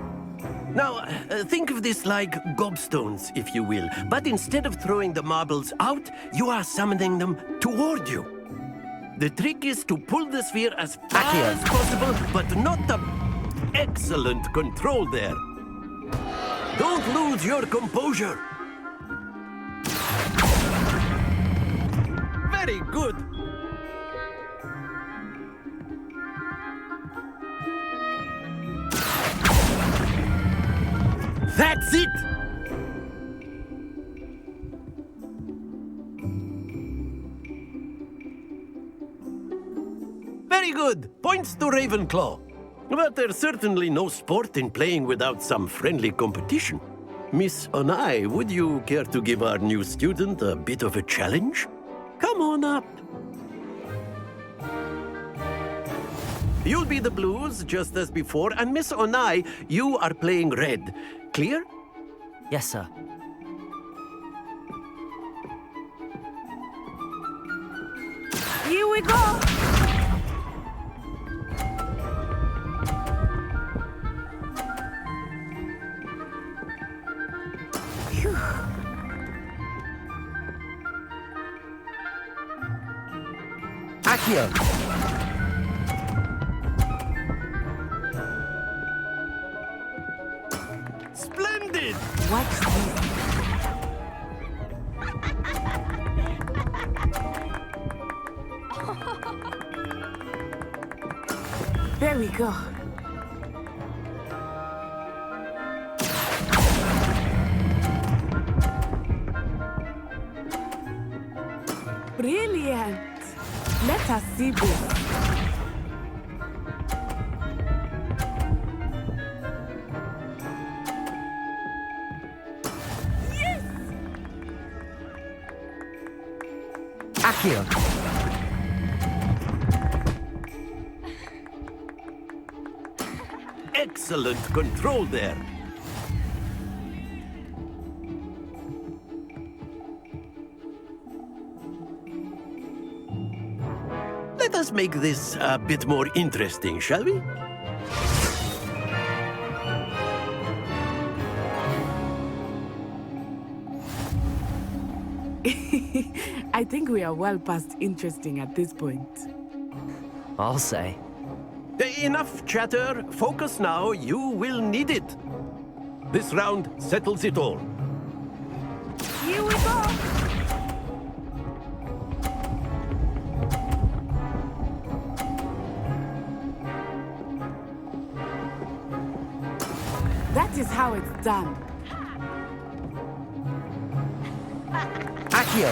Now, think of this like gobstones, if you will, but instead of throwing the marbles out, you are summoning them toward you. The trick is to pull the sphere as far as possible, but not the excellent control there. Don't lose your composure. Very good. That's it! Very good. Points to Ravenclaw. But there's certainly no sport in playing without some friendly competition. Miss Onai, would you care to give our new student a bit of a challenge? Come on up. You'll be the blues, just as before, and Miss Onai, you are playing red. Clear? Yes, sir. Here we go! Accio! Splendid! Watch this. There we go. Brilliant! Let us see this. Yes! Accio! Excellent control there. Let us make this a bit more interesting, shall we? I think we are well past interesting at this point. I'll say. Enough chatter. Focus now. You will need it. This round settles it all. Here we go! That is how it's done. Accio!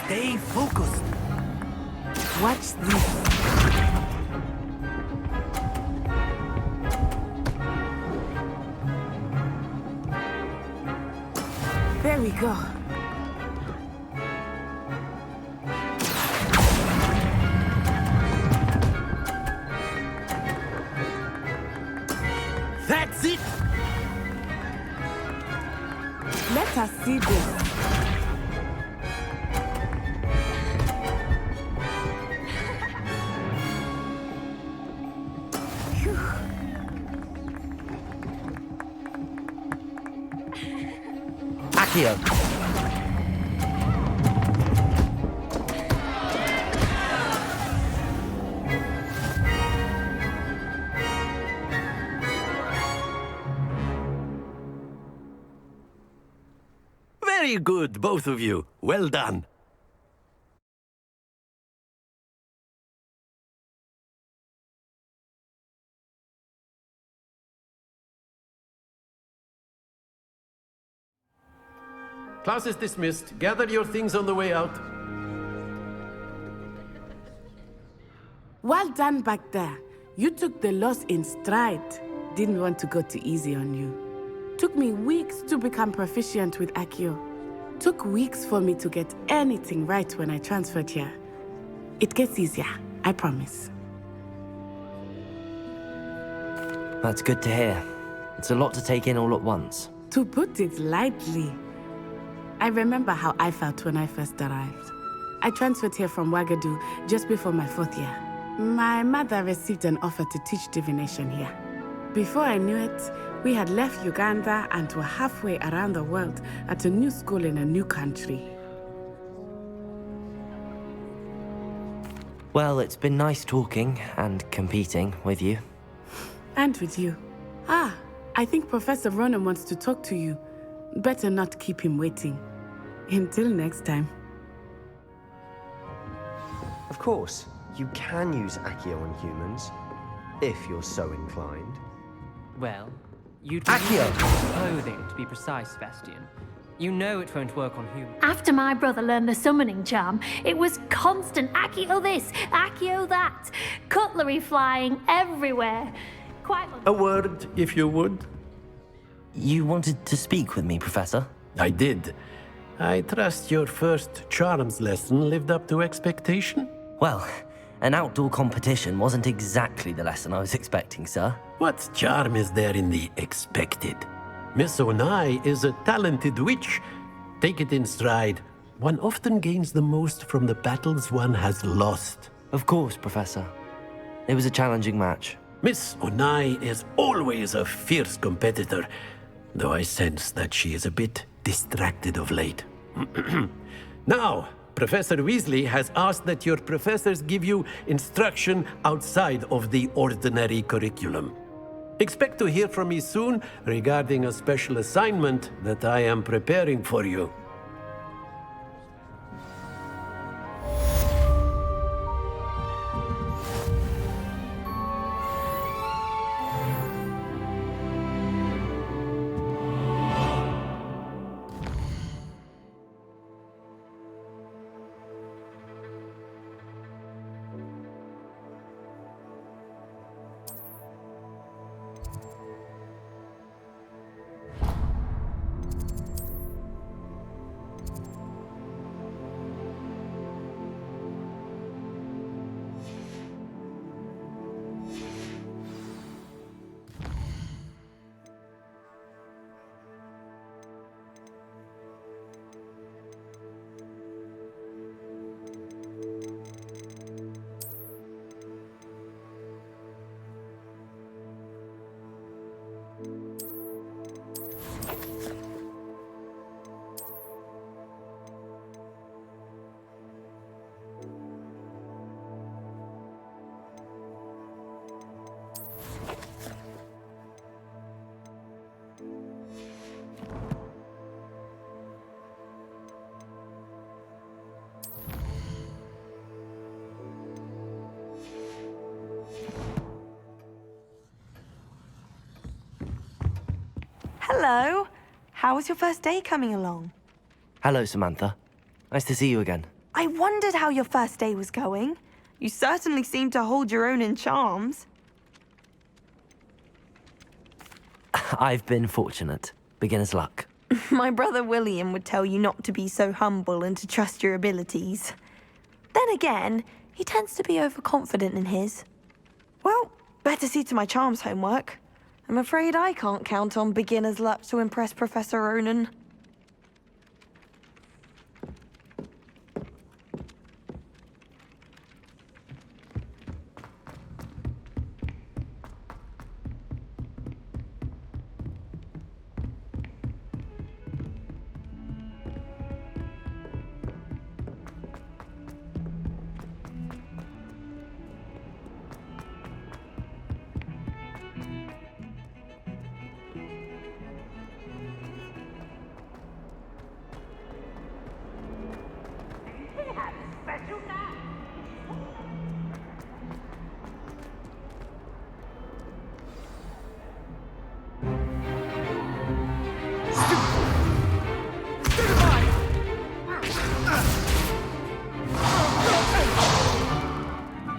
Stay focused. Watch this. There we go. That's it! Let us see this. Accio. Very good, both of you. Well done. Class is dismissed. Gather your things on the way out. Well done back there. You took the loss in stride. Didn't want to go too easy on you. Took me weeks to become proficient with Accio. Took weeks for me to get anything right when I transferred here. It gets easier, I promise. That's good to hear. It's a lot to take in all at once. To put it lightly, I remember how I felt when I first arrived. I transferred here from Wagadu just before my 4th year. My mother received an offer to teach divination here. Before I knew it, we had left Uganda and were halfway around the world at a new school in a new country. Well, it's been nice talking and competing with you. And with you. Ah, I think Professor Ronan wants to talk to you. Better not keep him waiting. Until next time. Of course, you can use Accio on humans, if you're so inclined. Well, you'd Accio! need clothing to be precise, Sebastian. You know it won't work on humans. After my brother learned the summoning charm, it was constant Accio this, Accio that. Cutlery flying everywhere. Quite A word, if you would. You wanted to speak with me, Professor? I did. I trust your first charms lesson lived up to expectation? Well, an outdoor competition wasn't exactly the lesson I was expecting, sir. What charm is there in the expected? Miss Onai is a talented witch. Take it in stride. One often gains the most from the battles one has lost. Of course, Professor. It was a challenging match. Miss Onai is always a fierce competitor, though I sense that she is a bit distracted of late. Now, Professor Weasley has asked that your professors give you instruction outside of the ordinary curriculum. Expect to hear from me soon regarding a special assignment that I am preparing for you. Hello. How was your first day coming along? Hello, Samantha. Nice to see you again. I wondered how your first day was going. You certainly seem to hold your own in charms. I've been fortunate. Beginner's luck. My brother William would tell you not to be so humble and to trust your abilities. Then again, he tends to be overconfident in his. Well, better see to my charms homework. I'm afraid I can't count on beginner's luck to impress Professor Ronan.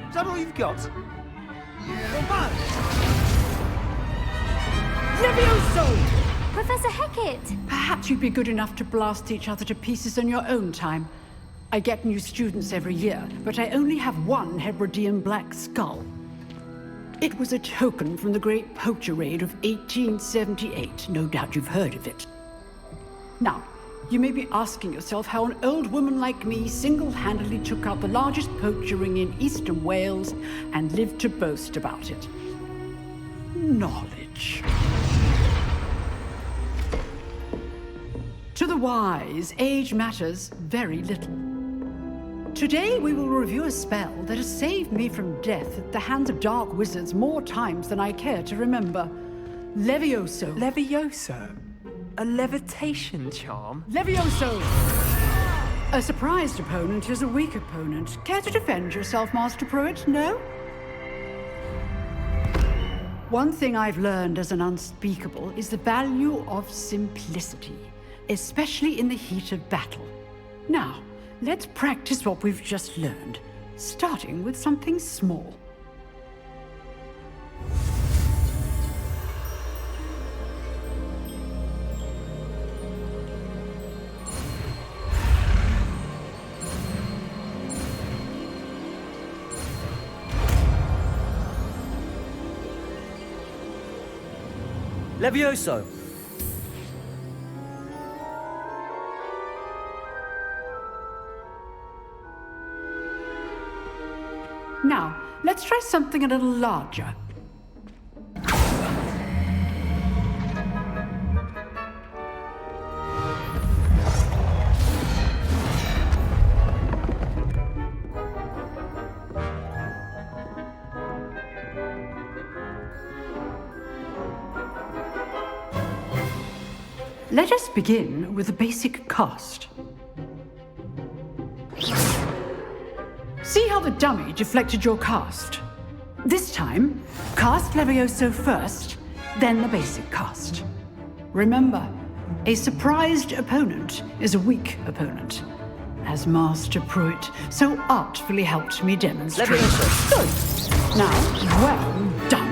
Is that all you've got? Levioso! Professor Hecat! Perhaps you'd be good enough to blast each other to pieces in your own time. I get new students every year, but I only have one Hebridean black skull. It was a token from the Great Poacher Raid of 1878. No doubt you've heard of it. Now, you may be asking yourself how an old woman like me single-handedly took out the largest poacher ring in eastern Wales and lived to boast about it. Knowledge. To the wise, age matters very little. Today we will review a spell that has saved me from death at the hands of dark wizards more times than I care to remember. Levioso. Levioso? A levitation charm? Levioso! A surprised opponent is a weak opponent. Care to defend yourself, Master Pruitt? No? One thing I've learned as an unspeakable is the value of simplicity, especially in the heat of battle. Now, let's practice what we've just learned, starting with something small. Levioso! Now, let's try something a little larger. Let us begin with a basic cast. See how the dummy deflected your cast? This time, cast Levioso first, then the basic cast. Remember, a surprised opponent is a weak opponent, as Master Pruitt so artfully helped me demonstrate. Levioso! Good. Now, well done.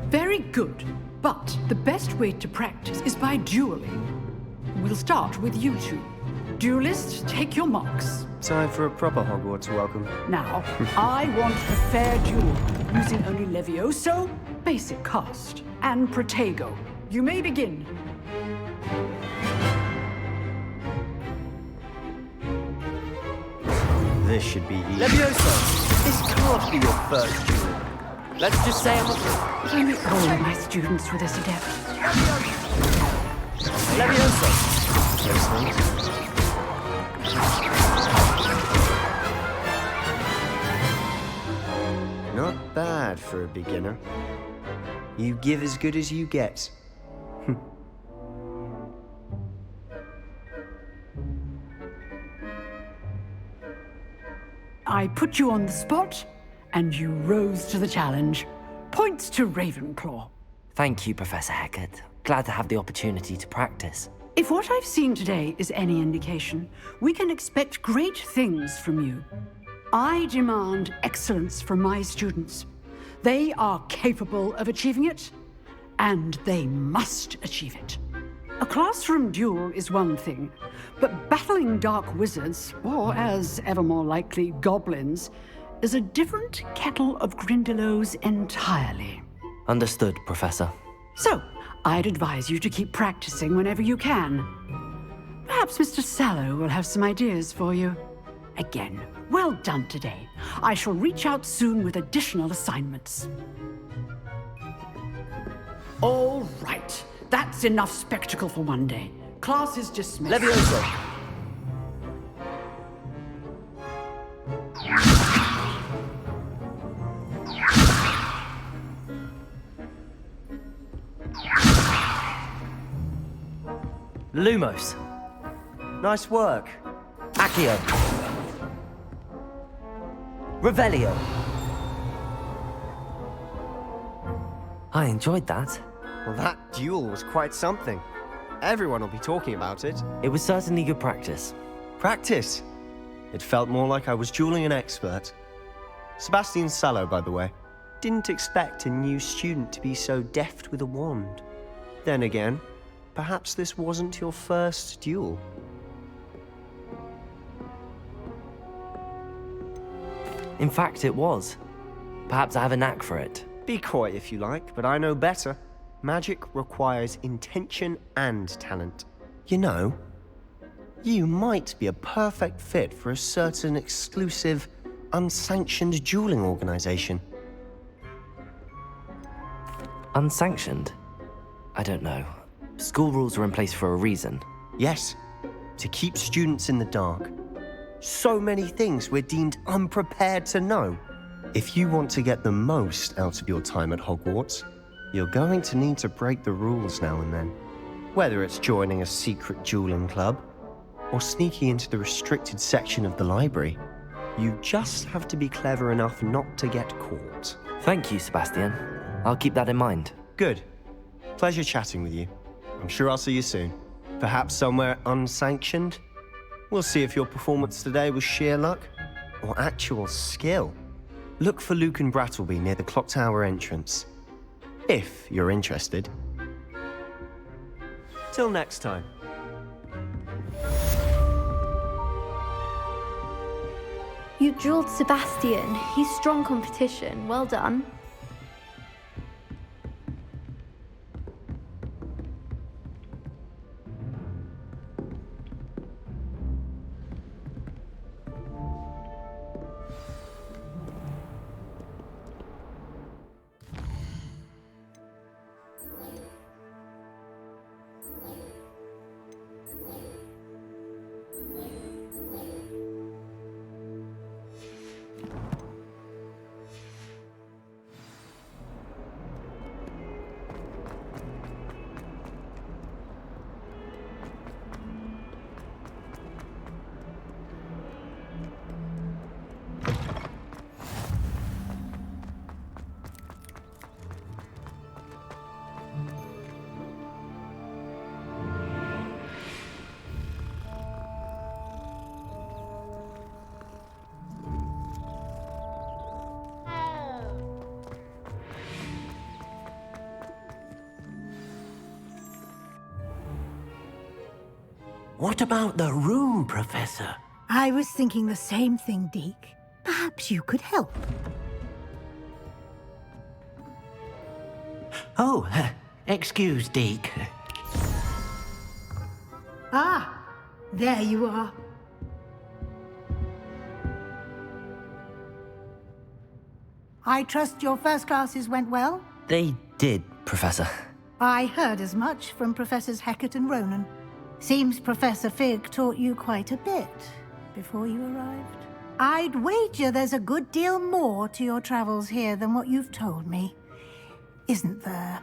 Very good, but the best way to practice is by dueling. We'll start with you two. Duelists, take your marks. Time for a proper Hogwarts welcome. Now, I want a fair duel, using only Levioso, basic cast, and Protego. You may begin. This should be easy. Levioso! This can't be your first duel. Let's just say I'm a... If only all my students were this adept. Levioso! Not bad for a beginner. You give as good as you get. I put you on the spot, and you rose to the challenge. Points to Ravenclaw. Thank you, Professor Hecat. Glad to have the opportunity to practice. If what I've seen today is any indication, we can expect great things from you. I demand excellence from my students. They are capable of achieving it, and they must achieve it. A classroom duel is one thing, but battling dark wizards, or as ever more likely, goblins, is a different kettle of Grindylows entirely. Understood, Professor. So, I'd advise you to keep practicing whenever you can. Perhaps Mr. Sallow will have some ideas for you. Again, well done today. I shall reach out soon with additional assignments. All right. That's enough spectacle for one day. Class is dismissed. Levioso. Lumos. Nice work. Accio. Revelio. I enjoyed that. Well, that duel was quite something. Everyone will be talking about it. It was certainly good practice. Practice? It felt more like I was dueling an expert. Sebastian Sallow, by the way. Didn't expect a new student to be so deft with a wand. Then again, perhaps this wasn't your first duel. In fact, it was. Perhaps I have a knack for it. Be coy if you like, but I know better. Magic requires intention and talent. You know, you might be a perfect fit for a certain exclusive, unsanctioned dueling organization. Unsanctioned? I don't know. School rules are in place for a reason. Yes, to keep students in the dark. So many things we're deemed unprepared to know. If you want to get the most out of your time at Hogwarts, you're going to need to break the rules now and then. Whether it's joining a secret dueling club, or sneaking into the restricted section of the library, you just have to be clever enough not to get caught. Thank you, Sebastian. I'll keep that in mind. Good. Pleasure chatting with you. I'm sure I'll see you soon. Perhaps somewhere unsanctioned? We'll see if your performance today was sheer luck or actual skill. Look for Luke and Brattleby near the clock tower entrance, if you're interested. Till next time. You dueled Sebastian. He's strong competition. Well done. What about the room, Professor? I was thinking the same thing, Deke. Perhaps you could help. Oh, excuse, Deke. Ah, there you are. I trust your first classes went well? They did, Professor. I heard as much from Professors Hecat and Ronan. Seems Professor Fig taught you quite a bit before you arrived. I'd wager there's a good deal more to your travels here than what you've told me, isn't there?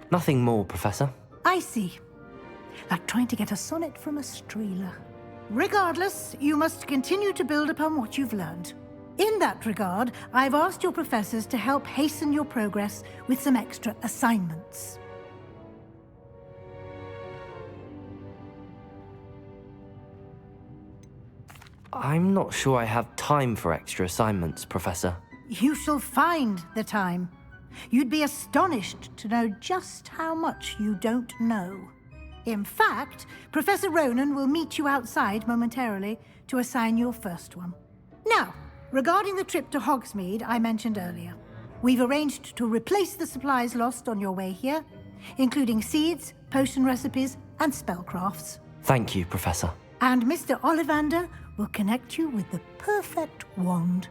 Nothing more, Professor. I see. Like trying to get a sonnet from a streeler. Regardless, you must continue to build upon what you've learned. In that regard, I've asked your professors to help hasten your progress with some extra assignments. I'm not sure I have time for extra assignments, Professor. You shall find the time. You'd be astonished to know just how much you don't know. In fact, Professor Ronan will meet you outside momentarily to assign your first one. Now, regarding the trip to Hogsmeade I mentioned earlier, we've arranged to replace the supplies lost on your way here, including seeds, potion recipes, and spellcrafts. Thank you, Professor. And Mr. Ollivander will connect you with the perfect wand.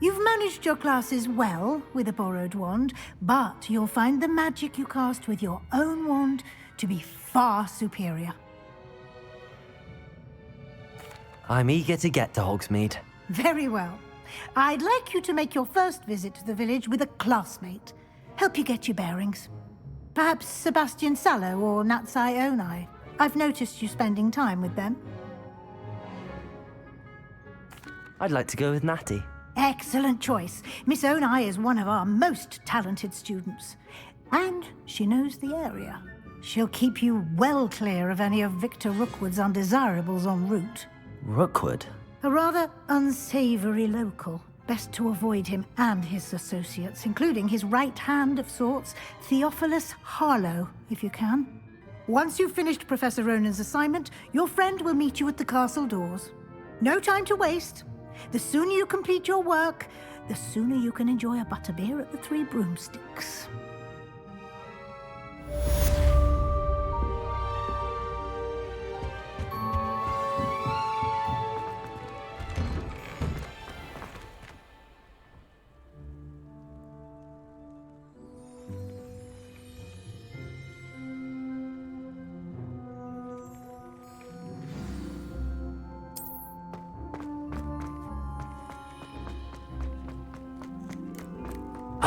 You've managed your classes well with a borrowed wand, but you'll find the magic you cast with your own wand to be far superior. I'm eager to get to Hogsmeade. Very well. I'd like you to make your first visit to the village with a classmate. Help you get your bearings. Perhaps Sebastian Sallow or Natsai Onai. I've noticed you spending time with them. I'd like to go with Natty. Excellent choice. Miss Onai is one of our most talented students. And she knows the area. She'll keep you well clear of any of Victor Rookwood's undesirables en route. Rookwood? A rather unsavory local. Best to avoid him and his associates, including his right hand of sorts, Theophilus Harlow, if you can. Once you've finished Professor Ronan's assignment, your friend will meet you at the castle doors. No time to waste. The sooner you complete your work, the sooner you can enjoy a butterbeer at the Three Broomsticks.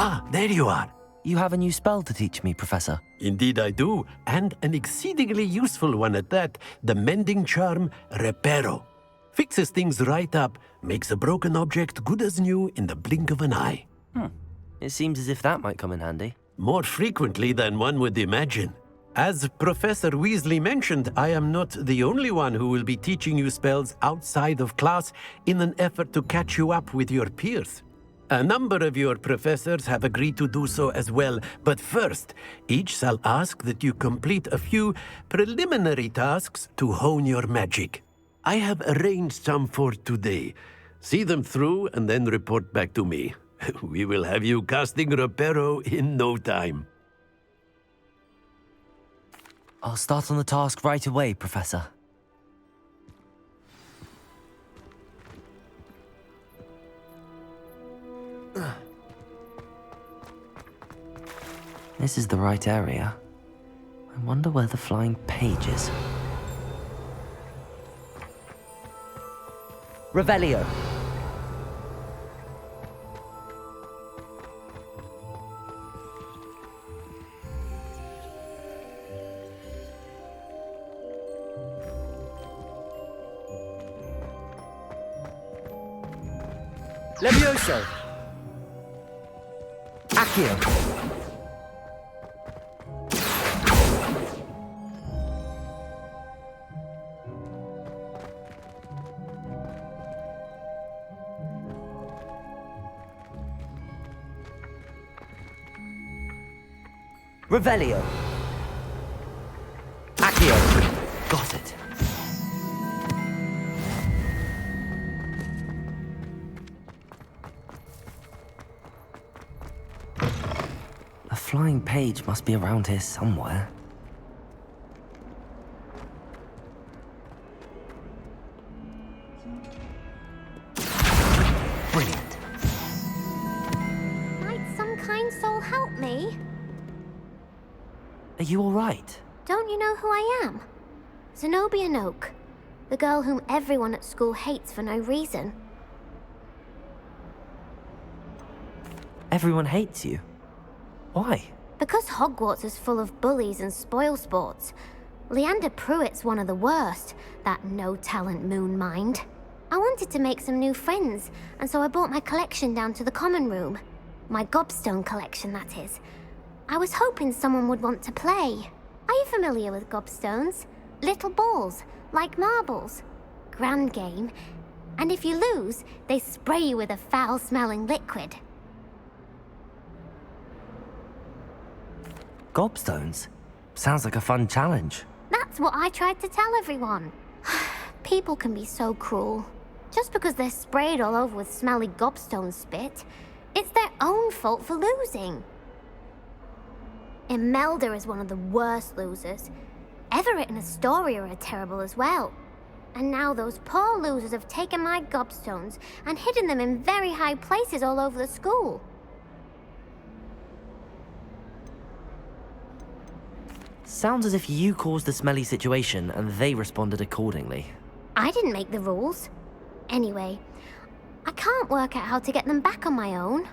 Ah, there you are. You have a new spell to teach me, Professor. Indeed I do, and an exceedingly useful one at that. The mending charm, Reparo. Fixes things right up, makes a broken object good as new in the blink of an eye. It seems as if that might come in handy. More frequently than one would imagine. As Professor Weasley mentioned, I am not the only one who will be teaching you spells outside of class in an effort to catch you up with your peers. A number of your professors have agreed to do so as well, but first, each shall ask that you complete a few preliminary tasks to hone your magic. I have arranged some for today. See them through and then report back to me. We will have you casting Reparo in no time. I'll start on the task right away, Professor. This is the right area. I wonder where the flying page is. Revelio. Levioso. Accio. Revelio. Accio. Got it. A flying page must be around here somewhere. Brilliant. Might some kind soul help me? Are you all right? Don't you know who I am? Zenobia Noak, the girl whom everyone at school hates for no reason. Everyone hates you. Why? Because Hogwarts is full of bullies and spoilsports. Leander Pruitt's one of the worst, that no-talent moon mind. I wanted to make some new friends, and so I brought my collection down to the common room. My gobstone collection, that is. I was hoping someone would want to play. Are you familiar with gobstones? Little balls, like marbles. Grand game. And if you lose, they spray you with a foul-smelling liquid. gobstones? Sounds like a fun challenge. That's what I tried to tell everyone. People can be so cruel. Just because they're sprayed all over with smelly gobstone spit, it's their own fault for losing. Imelda is one of the worst losers. Everett and Astoria are terrible as well. And now those poor losers have taken my gobstones and hidden them in very high places all over the school. Sounds as if you caused the smelly situation and they responded accordingly. I didn't make the rules. Anyway, I can't work out how to get them back on my own.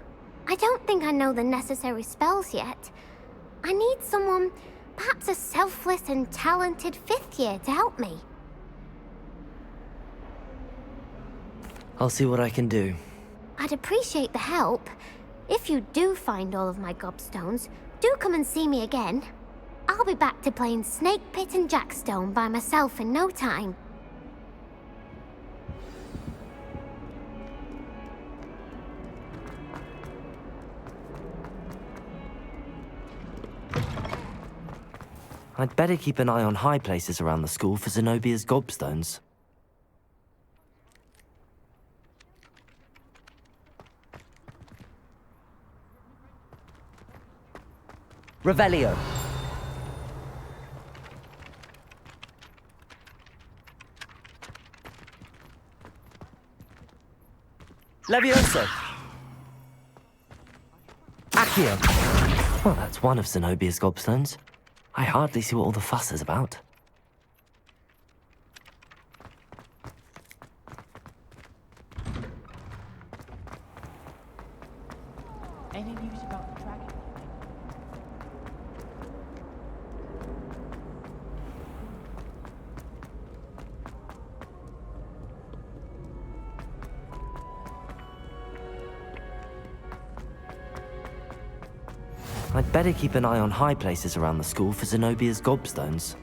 I don't think I know the necessary spells yet. I need someone, perhaps a selfless and talented 5th year to help me. I'll see what I can do. I'd appreciate the help. If you do find all of my gobstones, do come and see me again. I'll be back to playing Snake Pit and Jackstone by myself in no time. I'd better keep an eye on high places around the school for Zenobia's gobstones. Revelio. Levioso. Accio. Well, that's one of Zenobia's gobstones. I hardly see what all the fuss is about. Any news about the dragon? I'd better keep an eye on high places around the school for Zenobia's gobstones.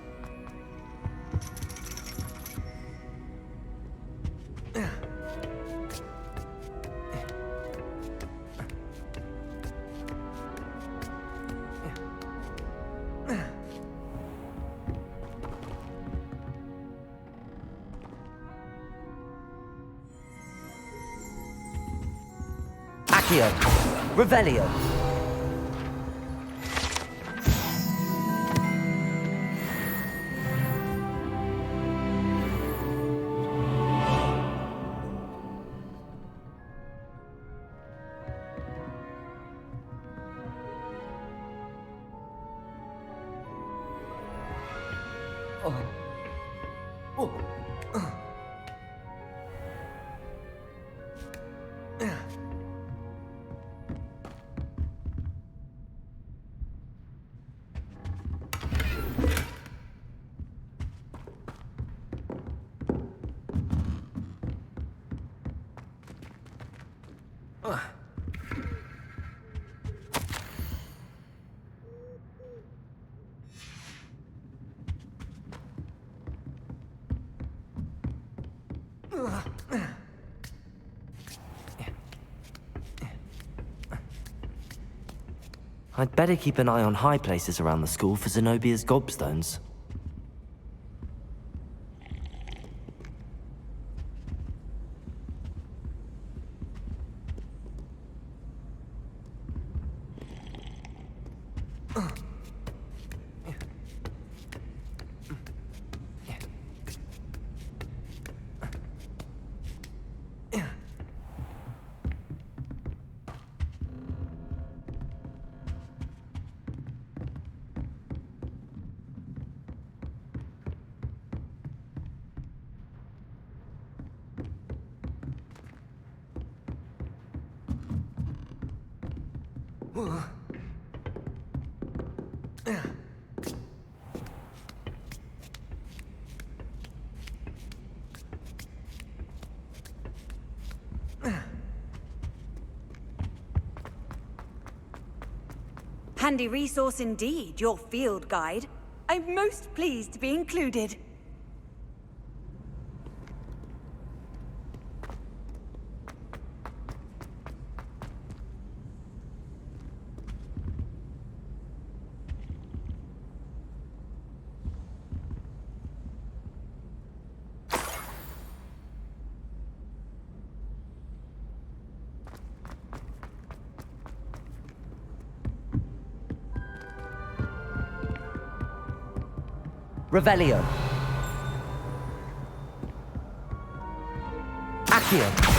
Accio. Revelio. I'd better keep an eye on high places around the school for Zenobia's gobstones. Handy resource indeed, your field guide. I'm most pleased to be included. Revelio. Accio.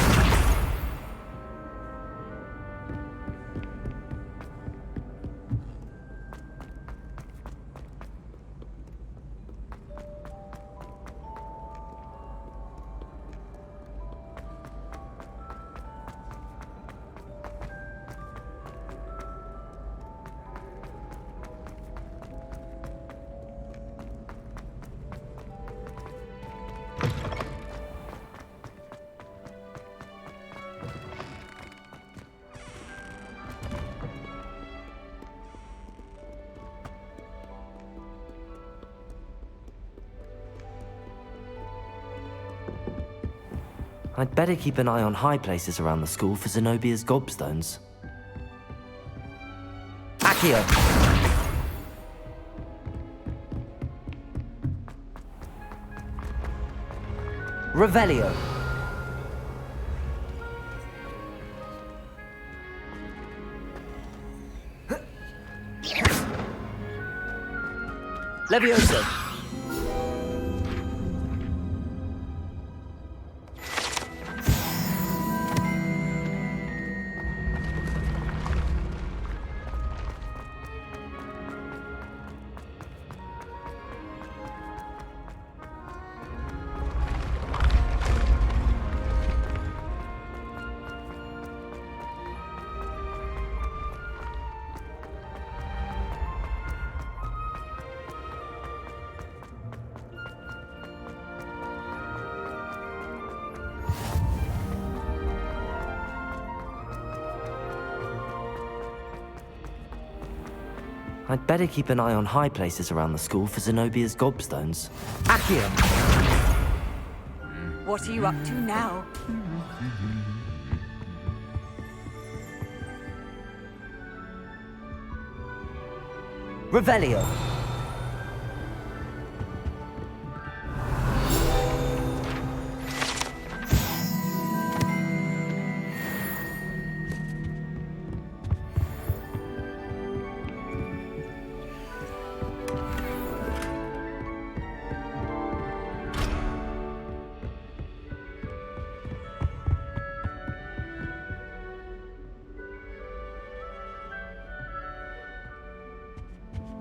I'd better keep an eye on high places around the school for Zenobia's gobstones. Accio! Revelio! Levioso! I'd better keep an eye on high places around the school for Zenobia's gobstones. Accio! What are you up to now? Revelio!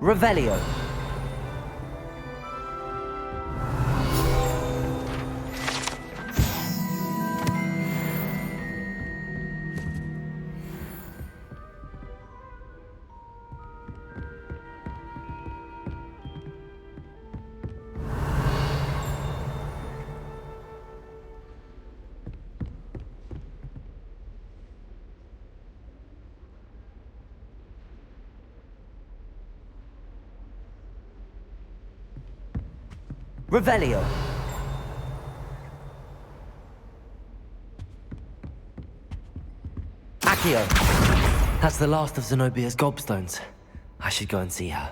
Revelio. Revelio. Accio. That's the last of Zenobia's gobstones. I should go and see her.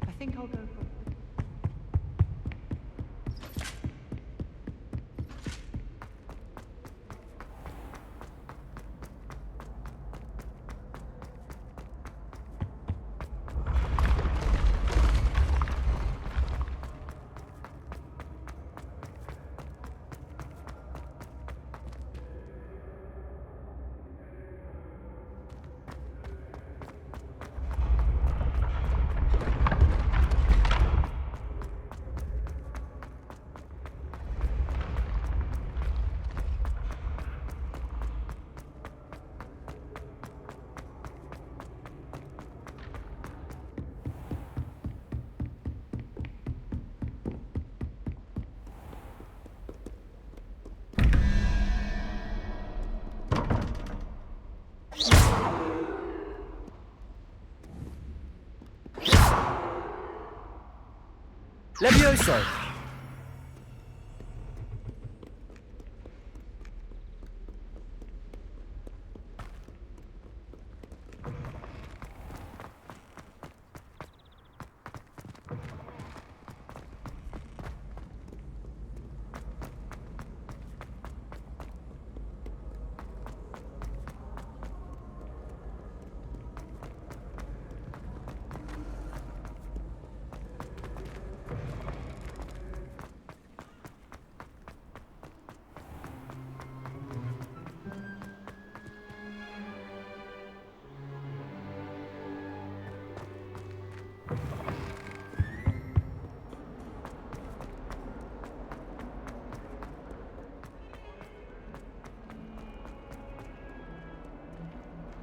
I think I'll go for... Levioso!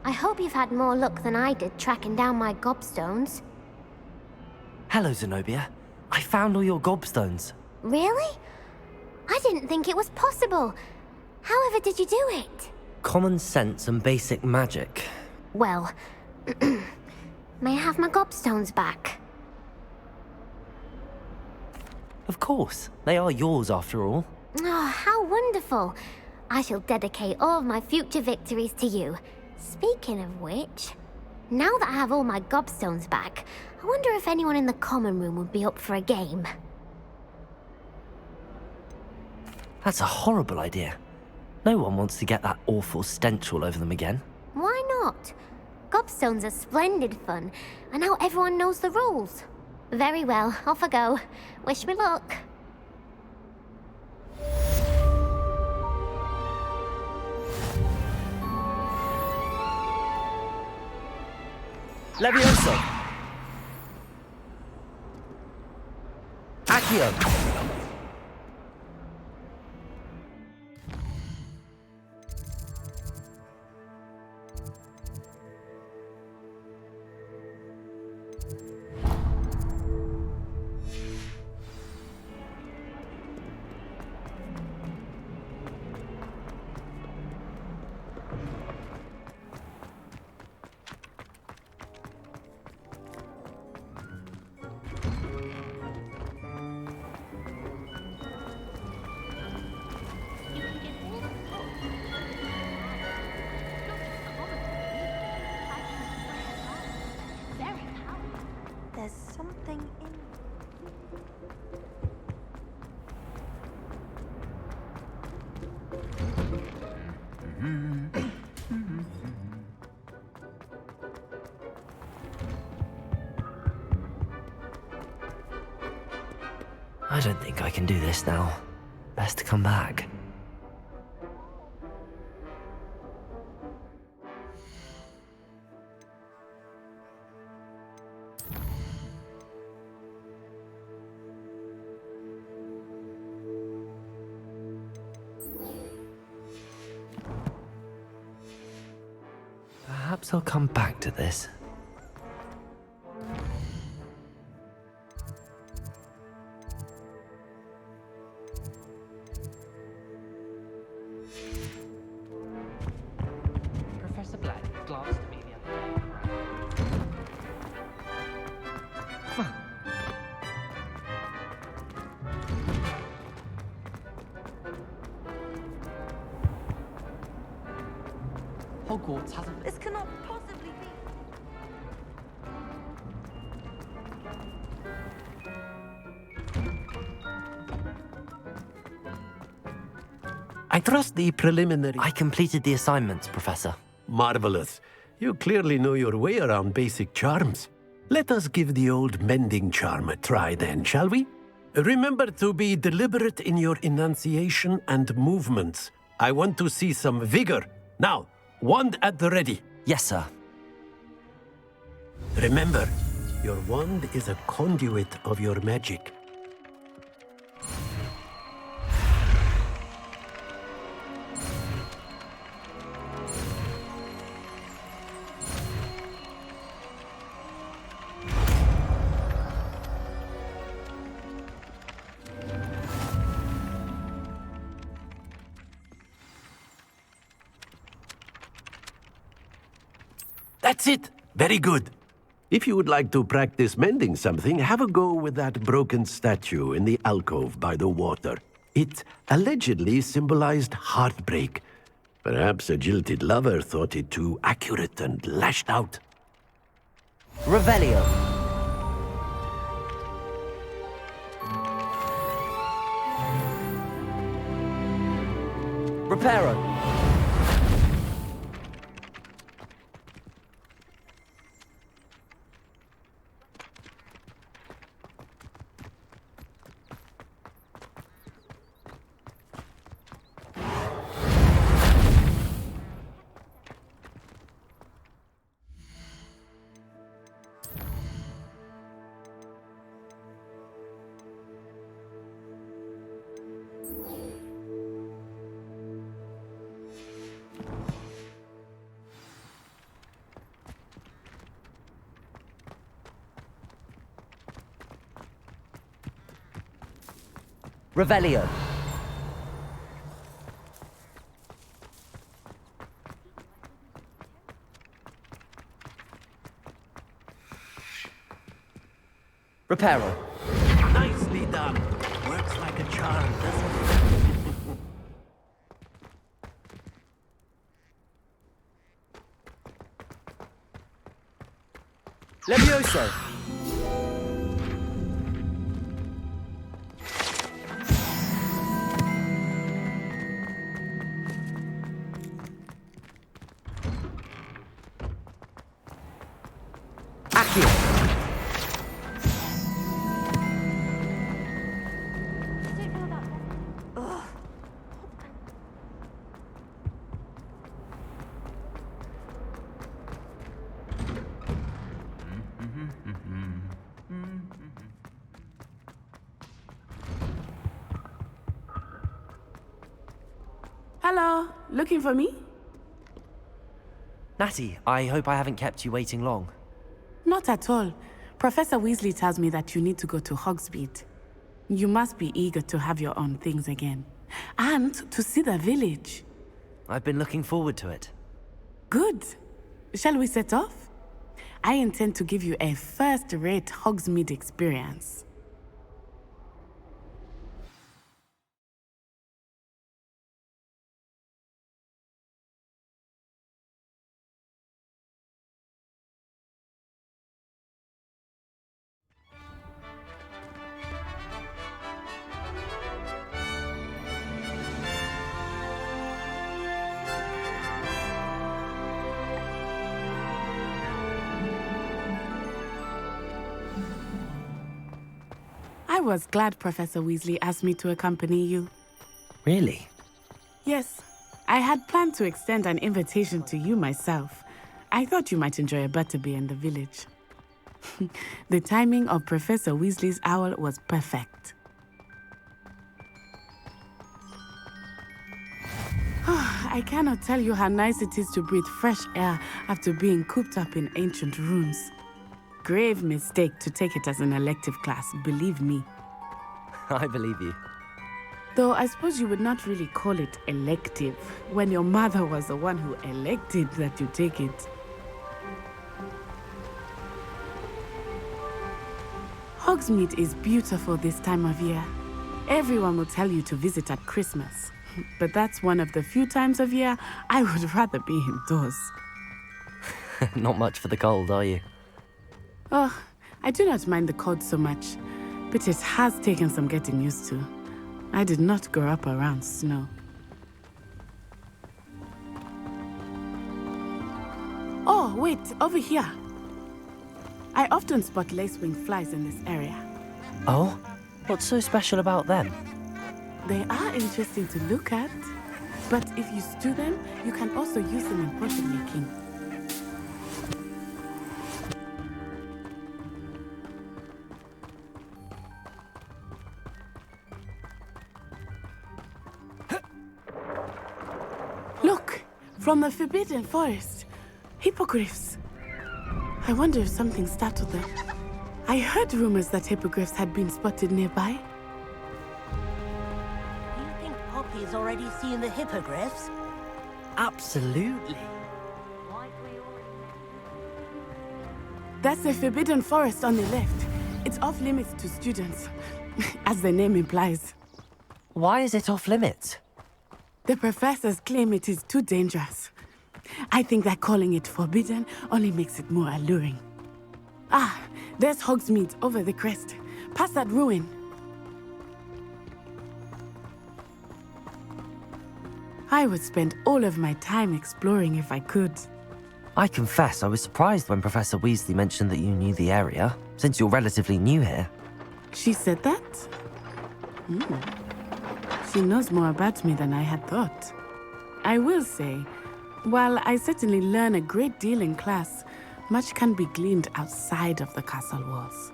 I hope you've had more luck than I did tracking down my gobstones. Hello, Zenobia. I found all your gobstones. Really? I didn't think it was possible. However did you do it? Common sense and basic magic. Well, may I have my gobstones back? Of course. They are yours after all. Oh, how wonderful. I shall dedicate all of my future victories to you. Speaking of which, now that I have all my gobstones back, I wonder if anyone in the common room would be up for a game. That's a horrible idea. No one wants to get that awful stench all over them again. Why not? Gobstones are splendid fun, and now everyone knows the rules. Very well, off I go. Wish me luck. Levioso! Accio! There's something in... I don't think I can do this now. Best to come back. Perhaps I'll come back to this. Professor Black glanced at me the other day. Hogwarts hasn't... This cannot possibly be... I trust the preliminary... I completed the assignments, Professor. Marvelous. You clearly know your way around basic charms. Let us give the old mending charm a try then, shall we? Remember to be deliberate in your enunciation and movements. I want to see some vigor. Now, wand at the ready. Yes, sir. Remember, your wand is a conduit of your magic. That's it! Very good. If you would like to practice mending something, have a go with that broken statue in the alcove by the water. It allegedly symbolized heartbreak. Perhaps a jilted lover thought it too accurate and lashed out. Revelio. Reparo. Revelio. Reparo. Nicely done. Works like a charm, doesn't it? Levioso. Accio. Hello, looking for me? Natty, I hope I haven't kept you waiting long. Not at all. Professor Weasley tells me that you need to go to Hogsmeade. You must be eager to have your own things again. And to see the village. I've been looking forward to it. Good. Shall we set off? I intend to give you a first-rate Hogsmeade experience. I was glad Professor Weasley asked me to accompany you. Really? Yes, I had planned to extend an invitation to you myself. I thought you might enjoy a butterbeer in the village. The timing of Professor Weasley's owl was perfect. I cannot tell you how nice it is to breathe fresh air after being cooped up in ancient rooms. Grave mistake to take it as an elective class, believe me. I believe you. Though I suppose you would not really call it elective when your mother was the one who elected that you take it. Hogsmeade is beautiful this time of year. Everyone will tell you to visit at Christmas. But that's one of the few times of year I would rather be indoors. Not much for the cold, are you? Oh, I do not mind the cold so much, but it has taken some getting used to. I did not grow up around snow. Oh, wait, over here. I often spot lacewing flies in this area. Oh? What's so special about them? They are interesting to look at, but if you stew them, you can also use them in potion making. Look, from the Forbidden Forest, hippogriffs. I wonder if something startled them. I heard rumors that hippogriffs had been spotted nearby. Do you think Poppy's already seen the hippogriffs? Absolutely. That's the Forbidden Forest on the left. It's off limits to students, as the name implies. Why is it off limits? The professors claim it is too dangerous. I think that calling it forbidden only makes it more alluring. Ah, there's Hogsmeade over the crest. Past that ruin. I would spend all of my time exploring if I could. I confess I was surprised when Professor Weasley mentioned that you knew the area, since you're relatively new here. She said that? She knows more about me than I had thought. I will say, while I certainly learn a great deal in class, much can be gleaned outside of the castle walls.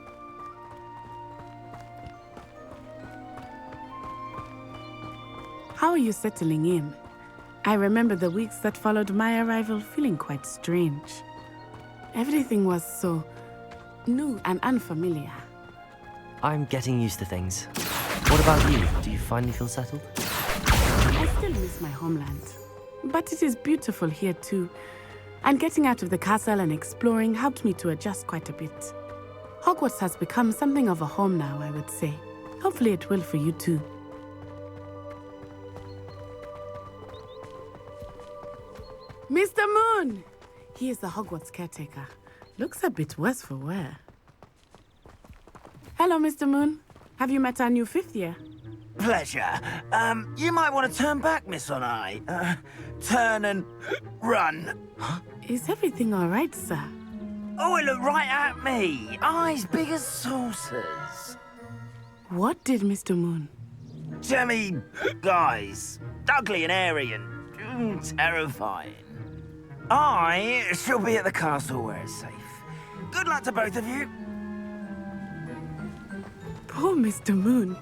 How are you settling in? I remember the weeks that followed my arrival feeling quite strange. Everything was so new and unfamiliar. I'm getting used to things. What about you? Do you finally feel settled? I still miss my homeland. But it is beautiful here too. And getting out of the castle and exploring helped me to adjust quite a bit. Hogwarts has become something of a home now, I would say. Hopefully it will for you too. Mr. Moon! He is the Hogwarts caretaker. Looks a bit worse for wear. Hello, Mr. Moon. Have you met our new 5th year? Pleasure. You might want to turn back, Miss Onai. Turn and run. Is everything all right, sir? Oh, it looked right at me. Eyes big as saucers. What did Mr. Moon? Jemmy, guys. Ugly and airy and terrifying. I shall be at the castle where it's safe. Good luck to both of you. Poor Mr. Moon.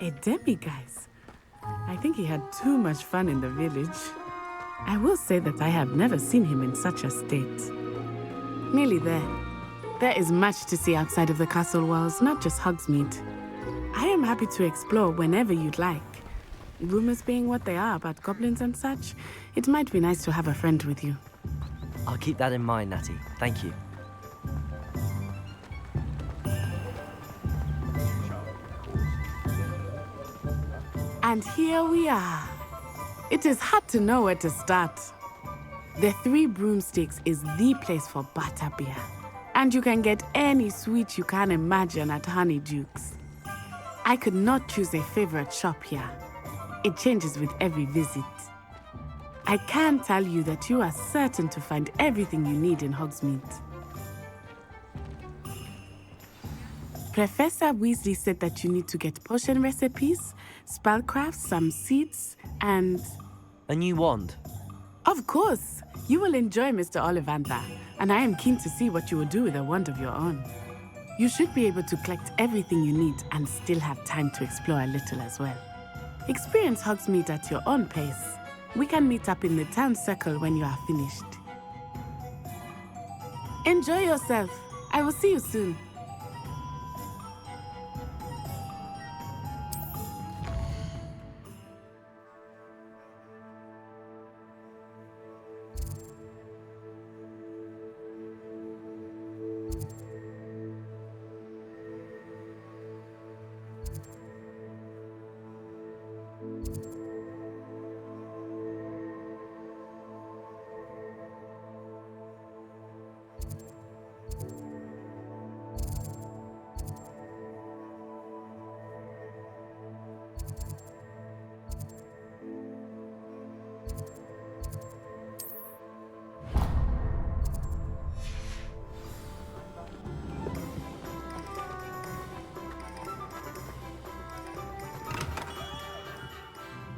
A demiguise. I think he had too much fun in the village. I will say that I have never seen him in such a state. Nearly there. There is much to see outside of the castle walls, not just Hogsmeade. I am happy to explore whenever you'd like. Rumors being what they are about goblins and such, it might be nice to have a friend with you. I'll keep that in mind, Natty. Thank you. And here we are. It is hard to know where to start. The Three Broomsticks is the place for butterbeer. And you can get any sweet you can imagine at Honeydukes. I could not choose a favorite shop here. It changes with every visit. I can tell you that you are certain to find everything you need in Hogsmeade. Professor Weasley said that you need to get potion recipes, spellcrafts, some seeds, and... a new wand. Of course! You will enjoy Mr. Ollivander, and I am keen to see what you will do with a wand of your own. You should be able to collect everything you need and still have time to explore a little as well. Experience Hogsmeade at your own pace. We can meet up in the town circle when you are finished. Enjoy yourself. I will see you soon.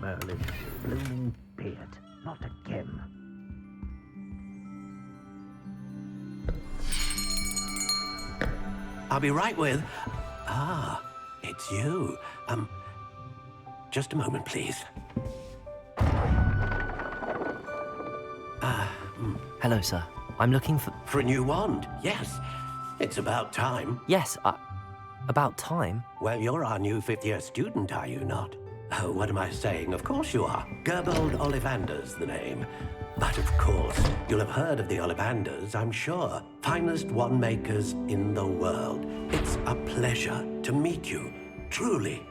Merlin's blooming beard. Not again. I'll be right with... Ah, it's you. Just a moment, please. Hello, sir. I'm looking for... For a new wand, yes. It's about time. Yes, about time? Well, you're our new 5th year student, are you not? Oh, what am I saying? Of course you are. Gerbold Ollivander's the name. But of course, you'll have heard of the Ollivanders, I'm sure. Finest wand makers in the world. It's a pleasure to meet you, truly.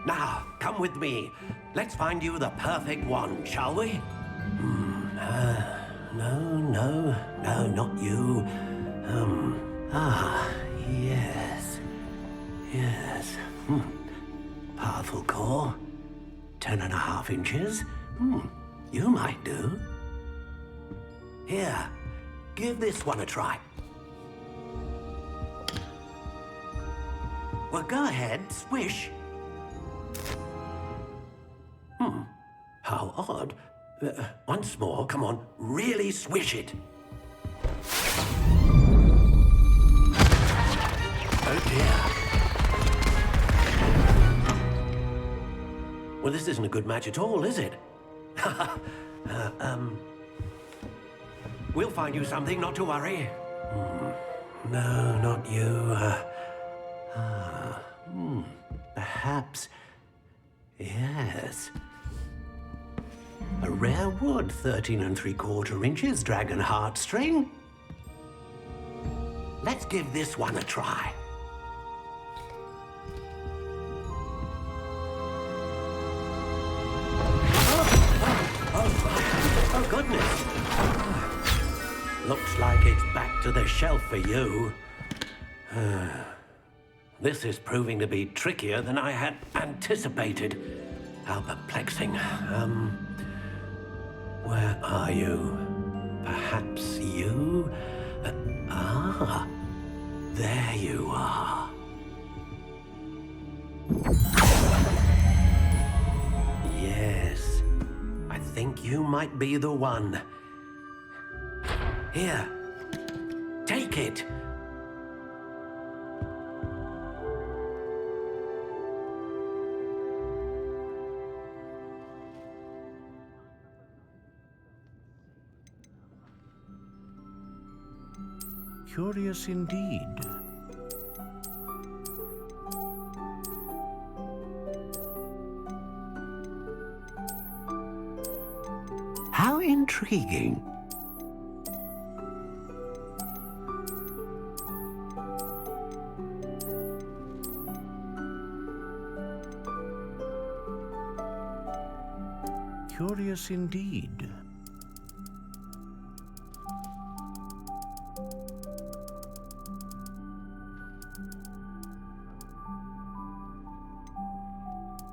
Now, come with me. Let's find you the perfect wand, shall we? No, not you. Yes. Powerful core. 10.5 inches. You might do. Here, give this one a try. Well, go ahead, swish. How odd. Once more, come on, really swish it. Oh dear. Well, this isn't a good match at all, is it? We'll find you something, not to worry. No, not you. Perhaps Yes. A rare wood, 13 3/4 inches, dragon heartstring. Let's give this one a try. Oh, goodness. Looks like it's back to the shelf for you. This is proving to be trickier than I had anticipated. How perplexing. Where are you? Perhaps you? There you are. Yes, I think you might be the one. Here, take it. Curious indeed. How intriguing. Curious indeed.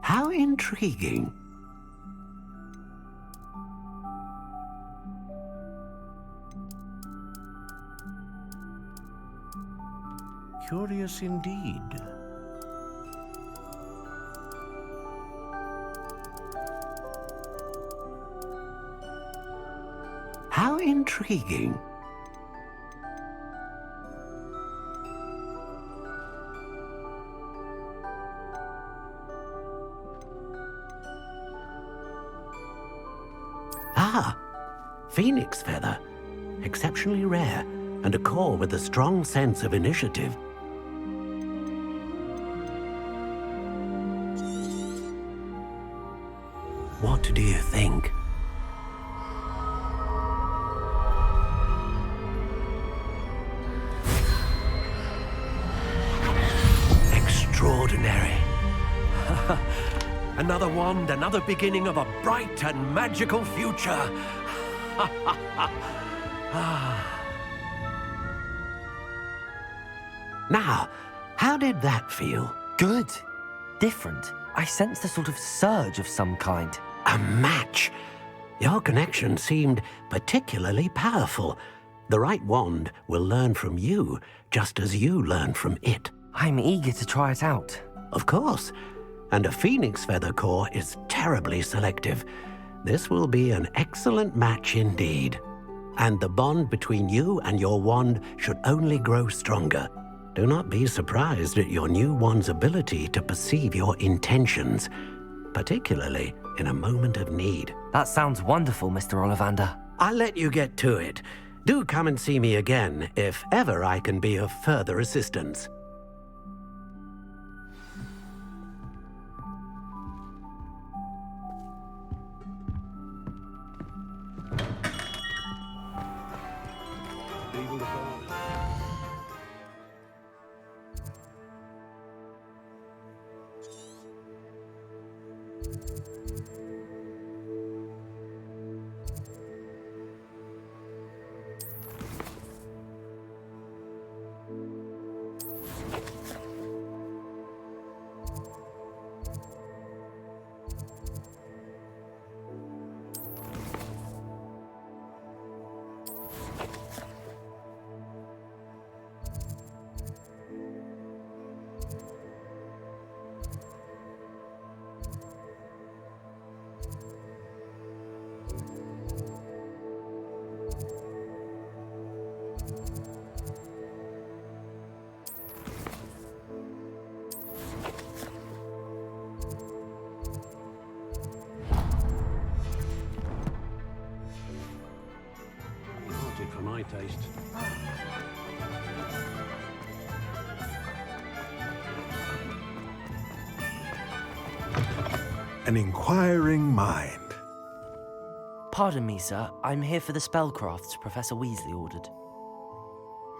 How intriguing. Curious indeed. How intriguing. Ah, phoenix feather. Exceptionally rare, and a core with a strong sense of initiative. What do you think? Extraordinary. Another wand, another beginning of a bright and magical future. Now, how did that feel? Good. Different. I sensed a sort of surge of some kind. A match. Your connection seemed particularly powerful. The right wand will learn from you, just as you learn from it. I'm eager to try it out. Of course. And a phoenix feather core is terribly selective. This will be an excellent match indeed. And the bond between you and your wand should only grow stronger. Do not be surprised at your new wand's ability to perceive your intentions, particularly in a moment of need. That sounds wonderful, Mr. Ollivander. I'll let you get to it. Do come and see me again if ever I can be of further assistance. For my taste. an inquiring mind. Pardon me, sir. I'm here for the spellcrafts Professor Weasley ordered.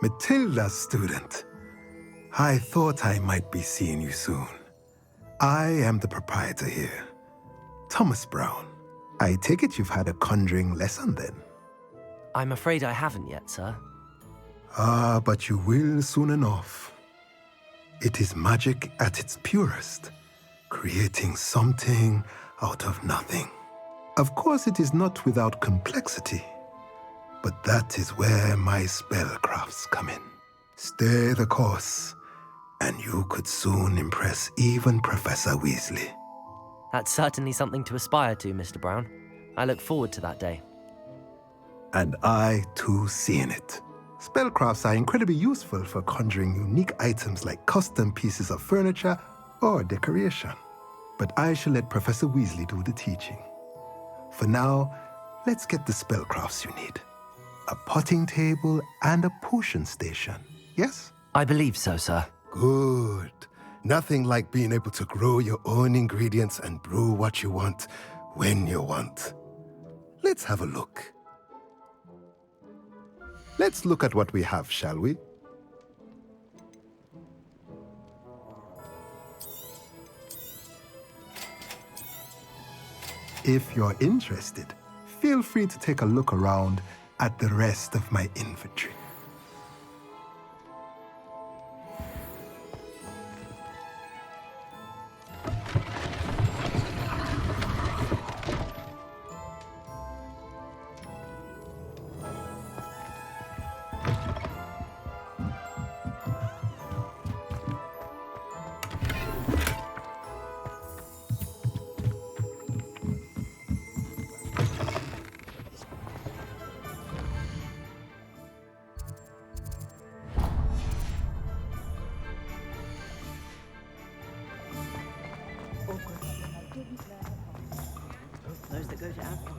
Matilda's student. I thought I might be seeing you soon. I am the proprietor here, Thomas Brown. I take it you've had a conjuring lesson then? I'm afraid I haven't yet, sir. Ah, but you will soon enough. It is magic at its purest, creating something out of nothing. Of course, it is not without complexity, but that is where my spellcrafts come in. Stay the course, and you could soon impress even Professor Weasley. That's certainly something to aspire to, Mr. Brown. I look forward to that day. And I, too, see in it. Spellcrafts are incredibly useful for conjuring unique items like custom pieces of furniture or decoration. But I shall let Professor Weasley do the teaching. For now, let's get the spellcrafts you need. A potting table and a potion station, yes? I believe so, sir. Good. Nothing like being able to grow your own ingredients and brew what you want when you want. Let's have a look. Let's look at what we have, shall we? If you're interested, feel free to take a look around at the rest of my inventory. Those that go to Africa.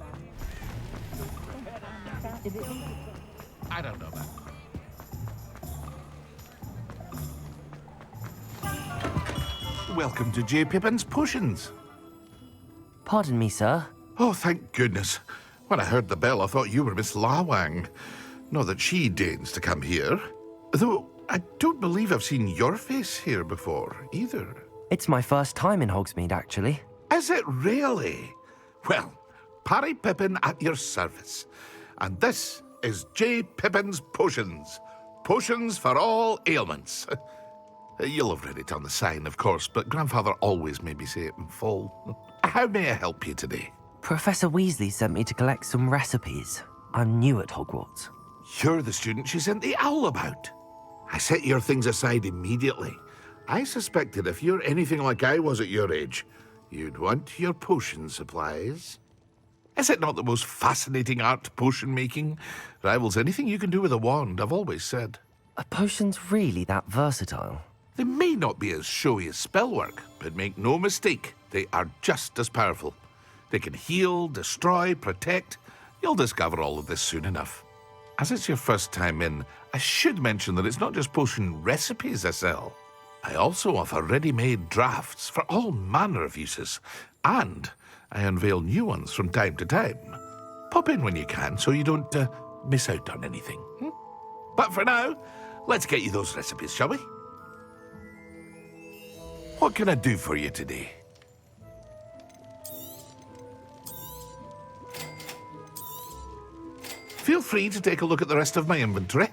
I don't know that. Welcome to J. Pippin's Potions. Pardon me, sir. Oh, thank goodness. When I heard the bell, I thought you were Miss Lawang. Not that she deigns to come here. Though I don't believe I've seen your face here before, either. It's my first time in Hogsmeade, actually. Is it really? Well, Parry Pippin at your service. And this is J. Pippin's Potions. Potions for all ailments. You'll have read it on the sign, of course, but Grandfather always made me say it in full. How may I help you today? Professor Weasley sent me to collect some recipes. I'm new at Hogwarts. You're the student she sent the owl about. I set your things aside immediately. I suspected if you're anything like I was at your age, you'd want your potion supplies. Is it not the most fascinating art, potion making? Rivals anything you can do with a wand, I've always said. Are potions really that versatile? They may not be as showy as spellwork, but make no mistake, they are just as powerful. They can heal, destroy, protect. You'll discover all of this soon enough. As it's your first time in, I should mention that it's not just potion recipes I sell. I also offer ready-made drafts for all manner of uses, and I unveil new ones from time to time. Pop in when you can so you don't miss out on anything. But for now, let's get you those recipes, shall we? What can I do for you today? Feel free to take a look at the rest of my inventory,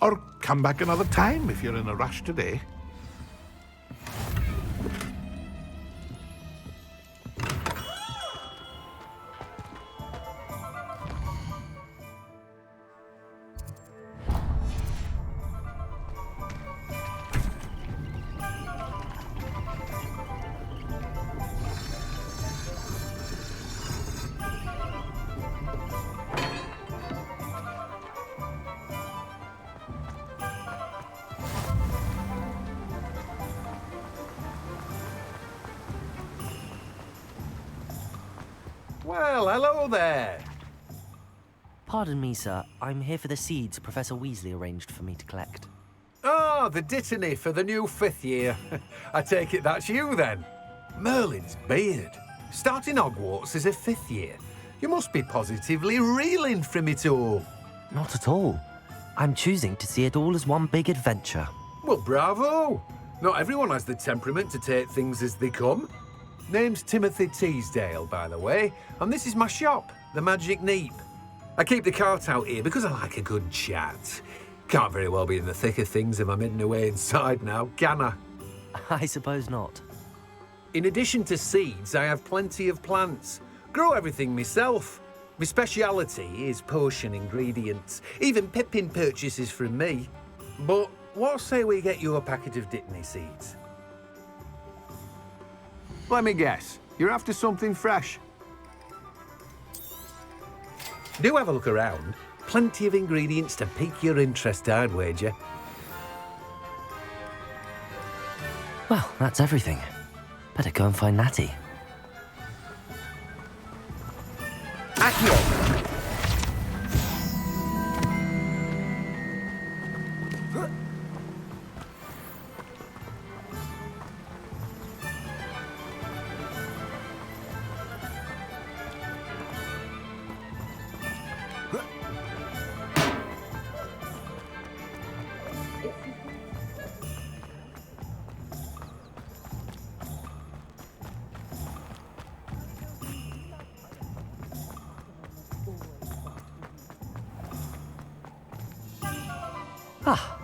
or come back another time if you're in a rush today. Well, hello there. Pardon me, sir. I'm here for the seeds Professor Weasley arranged for me to collect. Oh, the dittany for the new 5th year. I take it that's you then. Merlin's beard. Starting Hogwarts as a 5th year. You must be positively reeling from it all. Not at all. I'm choosing to see it all as one big adventure. Well, bravo! Not everyone has the temperament to take things as they come. Name's Timothy Teasdale, by the way, and this is my shop, the Magic Neep. I keep the cart out here because I like a good chat. Can't very well be in the thick of things if I'm hidden away inside now, can I? I suppose not. In addition to seeds, I have plenty of plants. Grow everything myself. My speciality is potion ingredients. Even Pippin purchases from me. But what say we get you a packet of Dittany seeds? Let me guess. You're after something fresh. Do have a look around. Plenty of ingredients to pique your interest, I'd wager. Well, that's everything. Better go and find Natty. Accio! Ah,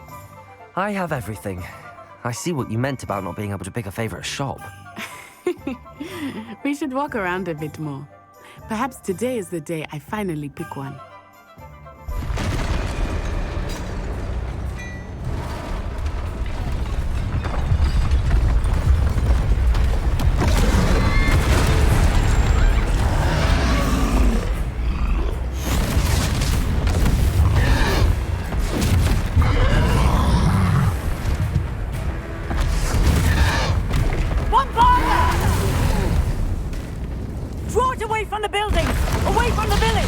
I have everything. I see what you meant about not being able to pick a favorite shop. We should walk around a bit more. Perhaps today is the day I finally pick one. Draw it away from the building! Away from the village!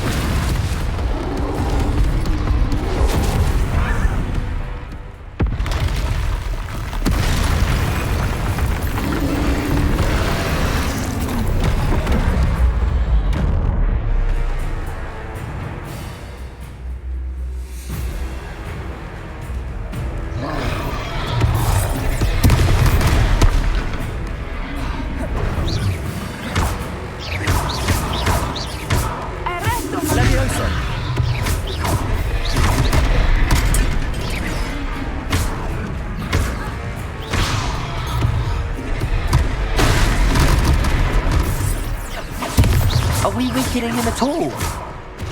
Are we weakening him at all?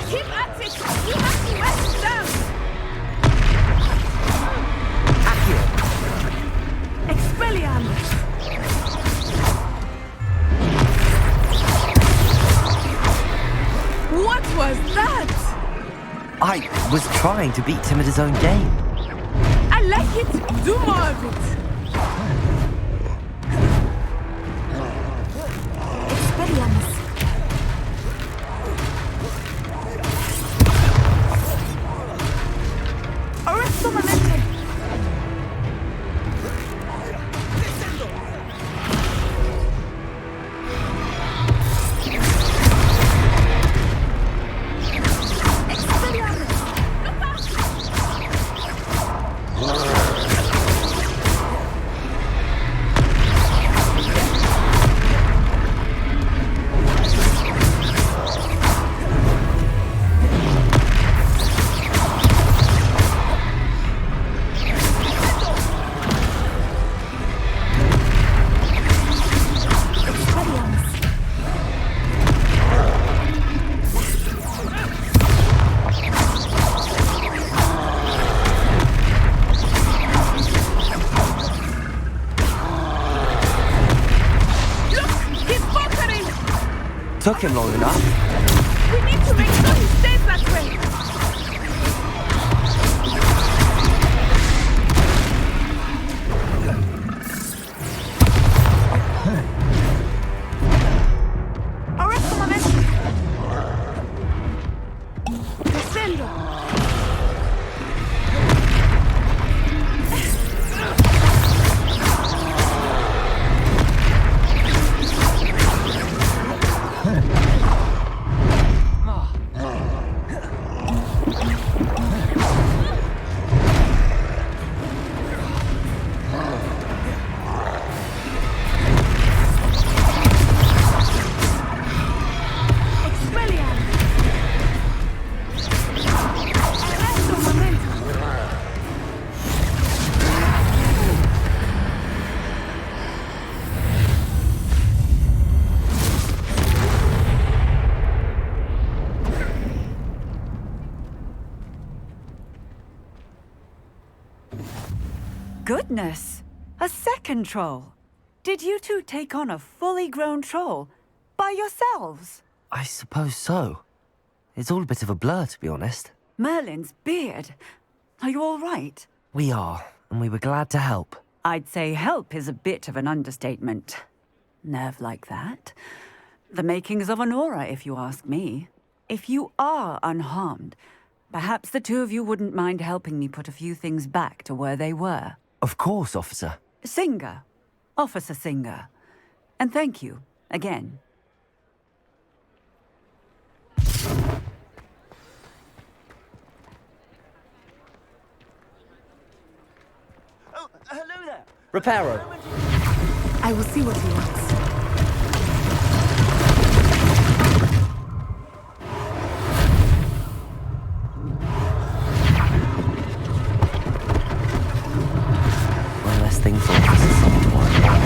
Keep at it! He has to rest down! Accio! Expelliarmus! What was that? I was trying to beat him at his own game. I like it. Do more of it. Expelliarmus! Arresto momentum! Took him long enough. We need to make sure he stays that way! Arresto momentum! Descendo! goodness! A second troll! Did you two take on a fully grown troll by yourselves? I suppose so. It's all a bit of a blur, to be honest. Merlin's beard. Are you all right? We are, and we were glad to help. I'd say help is a bit of an understatement. Nerve like that. The makings of an aura, if you ask me. If you are unharmed, perhaps the two of you wouldn't mind helping me put a few things back to where they were. Of course, officer. Singer. Officer Singer. And thank you, again. Oh, hello there. Reparo. I will see what he wants. One less thing for Officer Singer to worry about.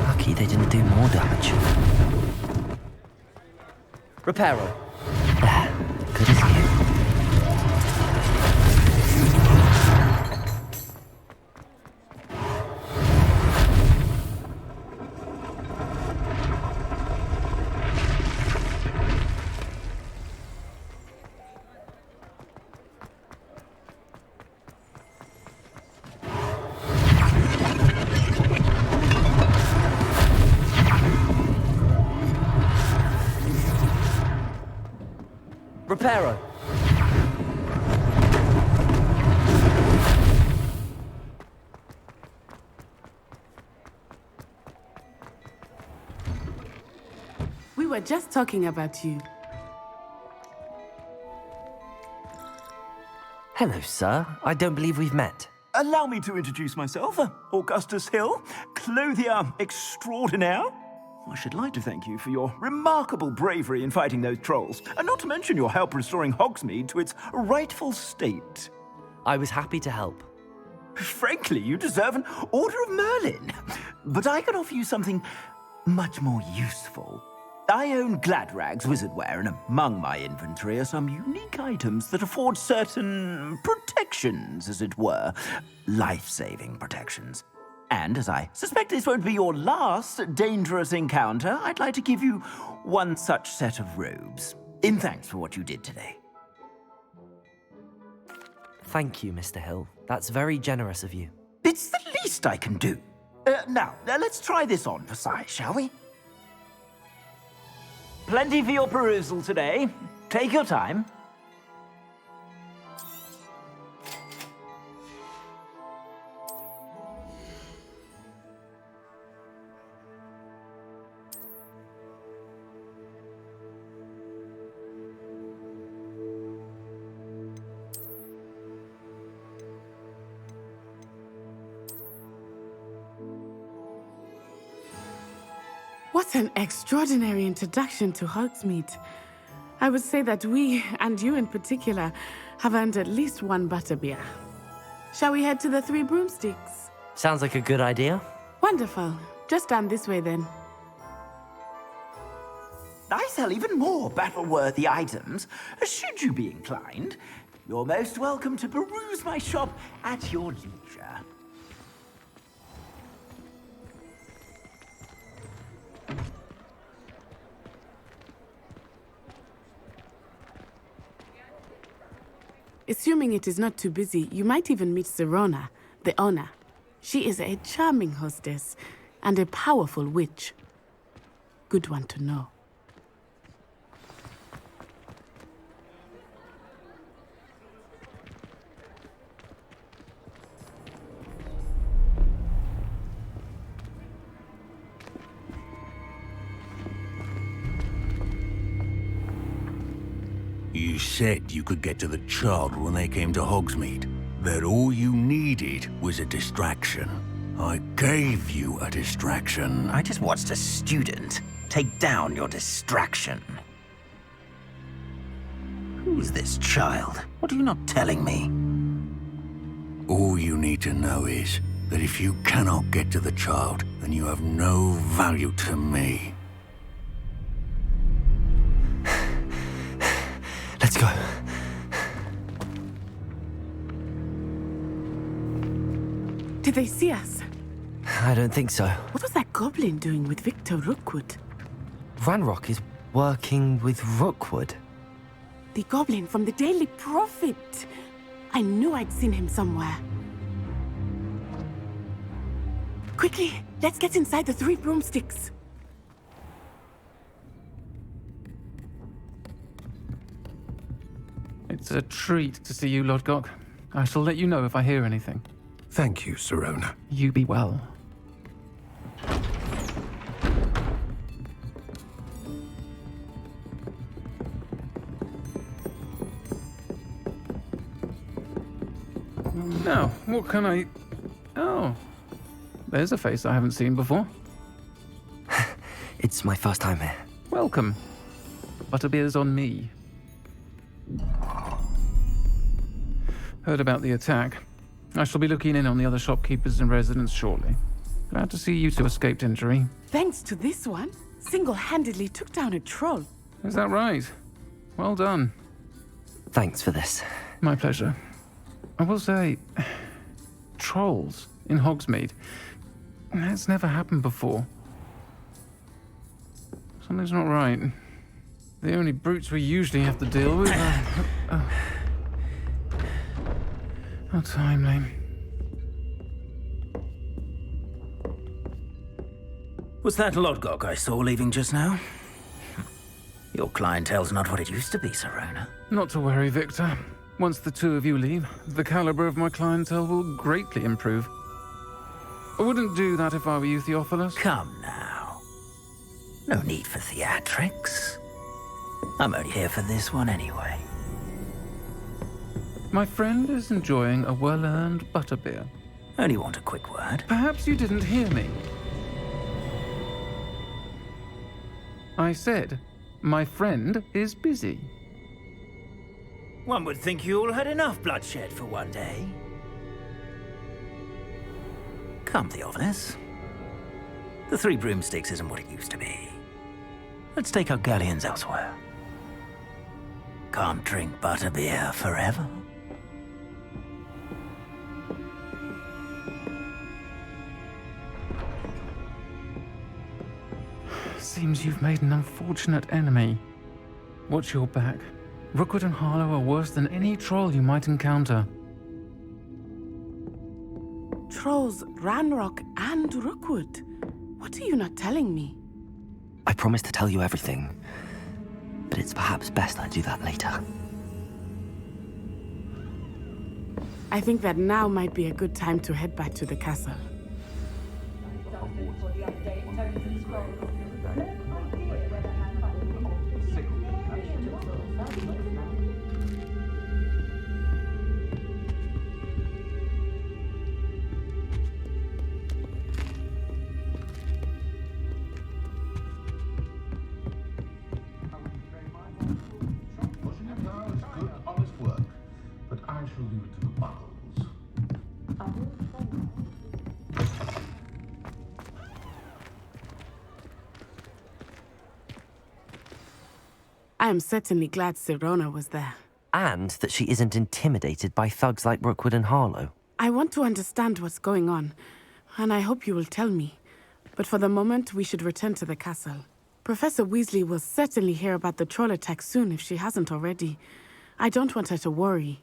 Lucky they didn't do more damage. Reparo. Good as new. Reparo. We were just talking about you. Hello, sir. I don't believe we've met. Allow me to introduce myself. Augustus Hill, clothier extraordinaire. I should like to thank you for your remarkable bravery in fighting those trolls, and not to mention your help restoring Hogsmeade to its rightful state. I was happy to help. Frankly, you deserve an Order of Merlin. But I can offer you something much more useful. I own Gladrag's wizardware, and among my inventory are some unique items that afford certain protections, as it were. Life-saving protections. And as I suspect this won't be your last dangerous encounter, I'd like to give you one such set of robes, in thanks for what you did today. Thank you, Mr. Hill. That's very generous of you. It's the least I can do. Now, let's try this on for size, shall we? Plenty for your perusal today. Take your time. What an extraordinary introduction to Hogsmeade. I would say that we, and you in particular, have earned at least one butterbeer. Shall we head to the Three Broomsticks? Sounds like a good idea. Wonderful. Just down this way then. I sell even more battle-worthy items, should you be inclined. You're most welcome to peruse my shop at your leisure. Assuming it is not too busy, you might even meet Serona, the owner. She is a charming hostess and a powerful witch. Good one to know. You said you could get to the child when they came to Hogsmeade. That all you needed was a distraction. I gave you a distraction. I just watched a student take down your distraction. Who's this child? What are you not telling me? All you need to know is that if you cannot get to the child, then you have no value to me. Let's go. Did they see us? I don't think so. What was that goblin doing with Victor Rookwood? Ranrock is working with Rookwood. The goblin from the Daily Prophet. I knew I'd seen him somewhere. Quickly, let's get inside the 3 broomsticks. It's a treat to see you, Lodgok. I shall let you know if I hear anything. Thank you, Sirona. You be well. Now, what can I... Oh, there's a face I haven't seen before. It's my first time here. Welcome. Butterbeer's on me. Heard about the attack. I shall be looking in on the other shopkeepers and residents shortly. Glad to see you two escaped injury. Thanks to this one, single-handedly took down a troll. Is that right? Well done. Thanks for this. My pleasure. I will say, trolls in Hogsmeade. That's never happened before. Something's not right. The only brutes we usually have to deal with are... How timely. Was that Lodgok I saw leaving just now? Your clientele's not what it used to be, Sirona. Not to worry, Victor. Once the two of you leave, the caliber of my clientele will greatly improve. I wouldn't do that if I were you, Theophilus. Come now. No need for theatrics. I'm only here for this one anyway. My friend is enjoying a well-earned butterbeer. Only want a quick word. Perhaps you didn't hear me. I said, my friend is busy. One would think you all had enough bloodshed for one day. Come, Theophilus. The 3 broomsticks isn't what it used to be. Let's take our galleons elsewhere. Can't drink butterbeer forever. Seems you've made an unfortunate enemy. Watch your back. Rookwood and Harlow are worse than any troll you might encounter. Trolls, Ranrock, and Rookwood. What are you not telling me? I promised to tell you everything, but it's perhaps best I do that later. I think that now might be a good time to head back to the castle. I am certainly glad Sirona was there. And that she isn't intimidated by thugs like Rookwood and Harlow. I want to understand what's going on, and I hope you will tell me. But for the moment, we should return to the castle. Professor Weasley will certainly hear about the troll attack soon if she hasn't already. I don't want her to worry.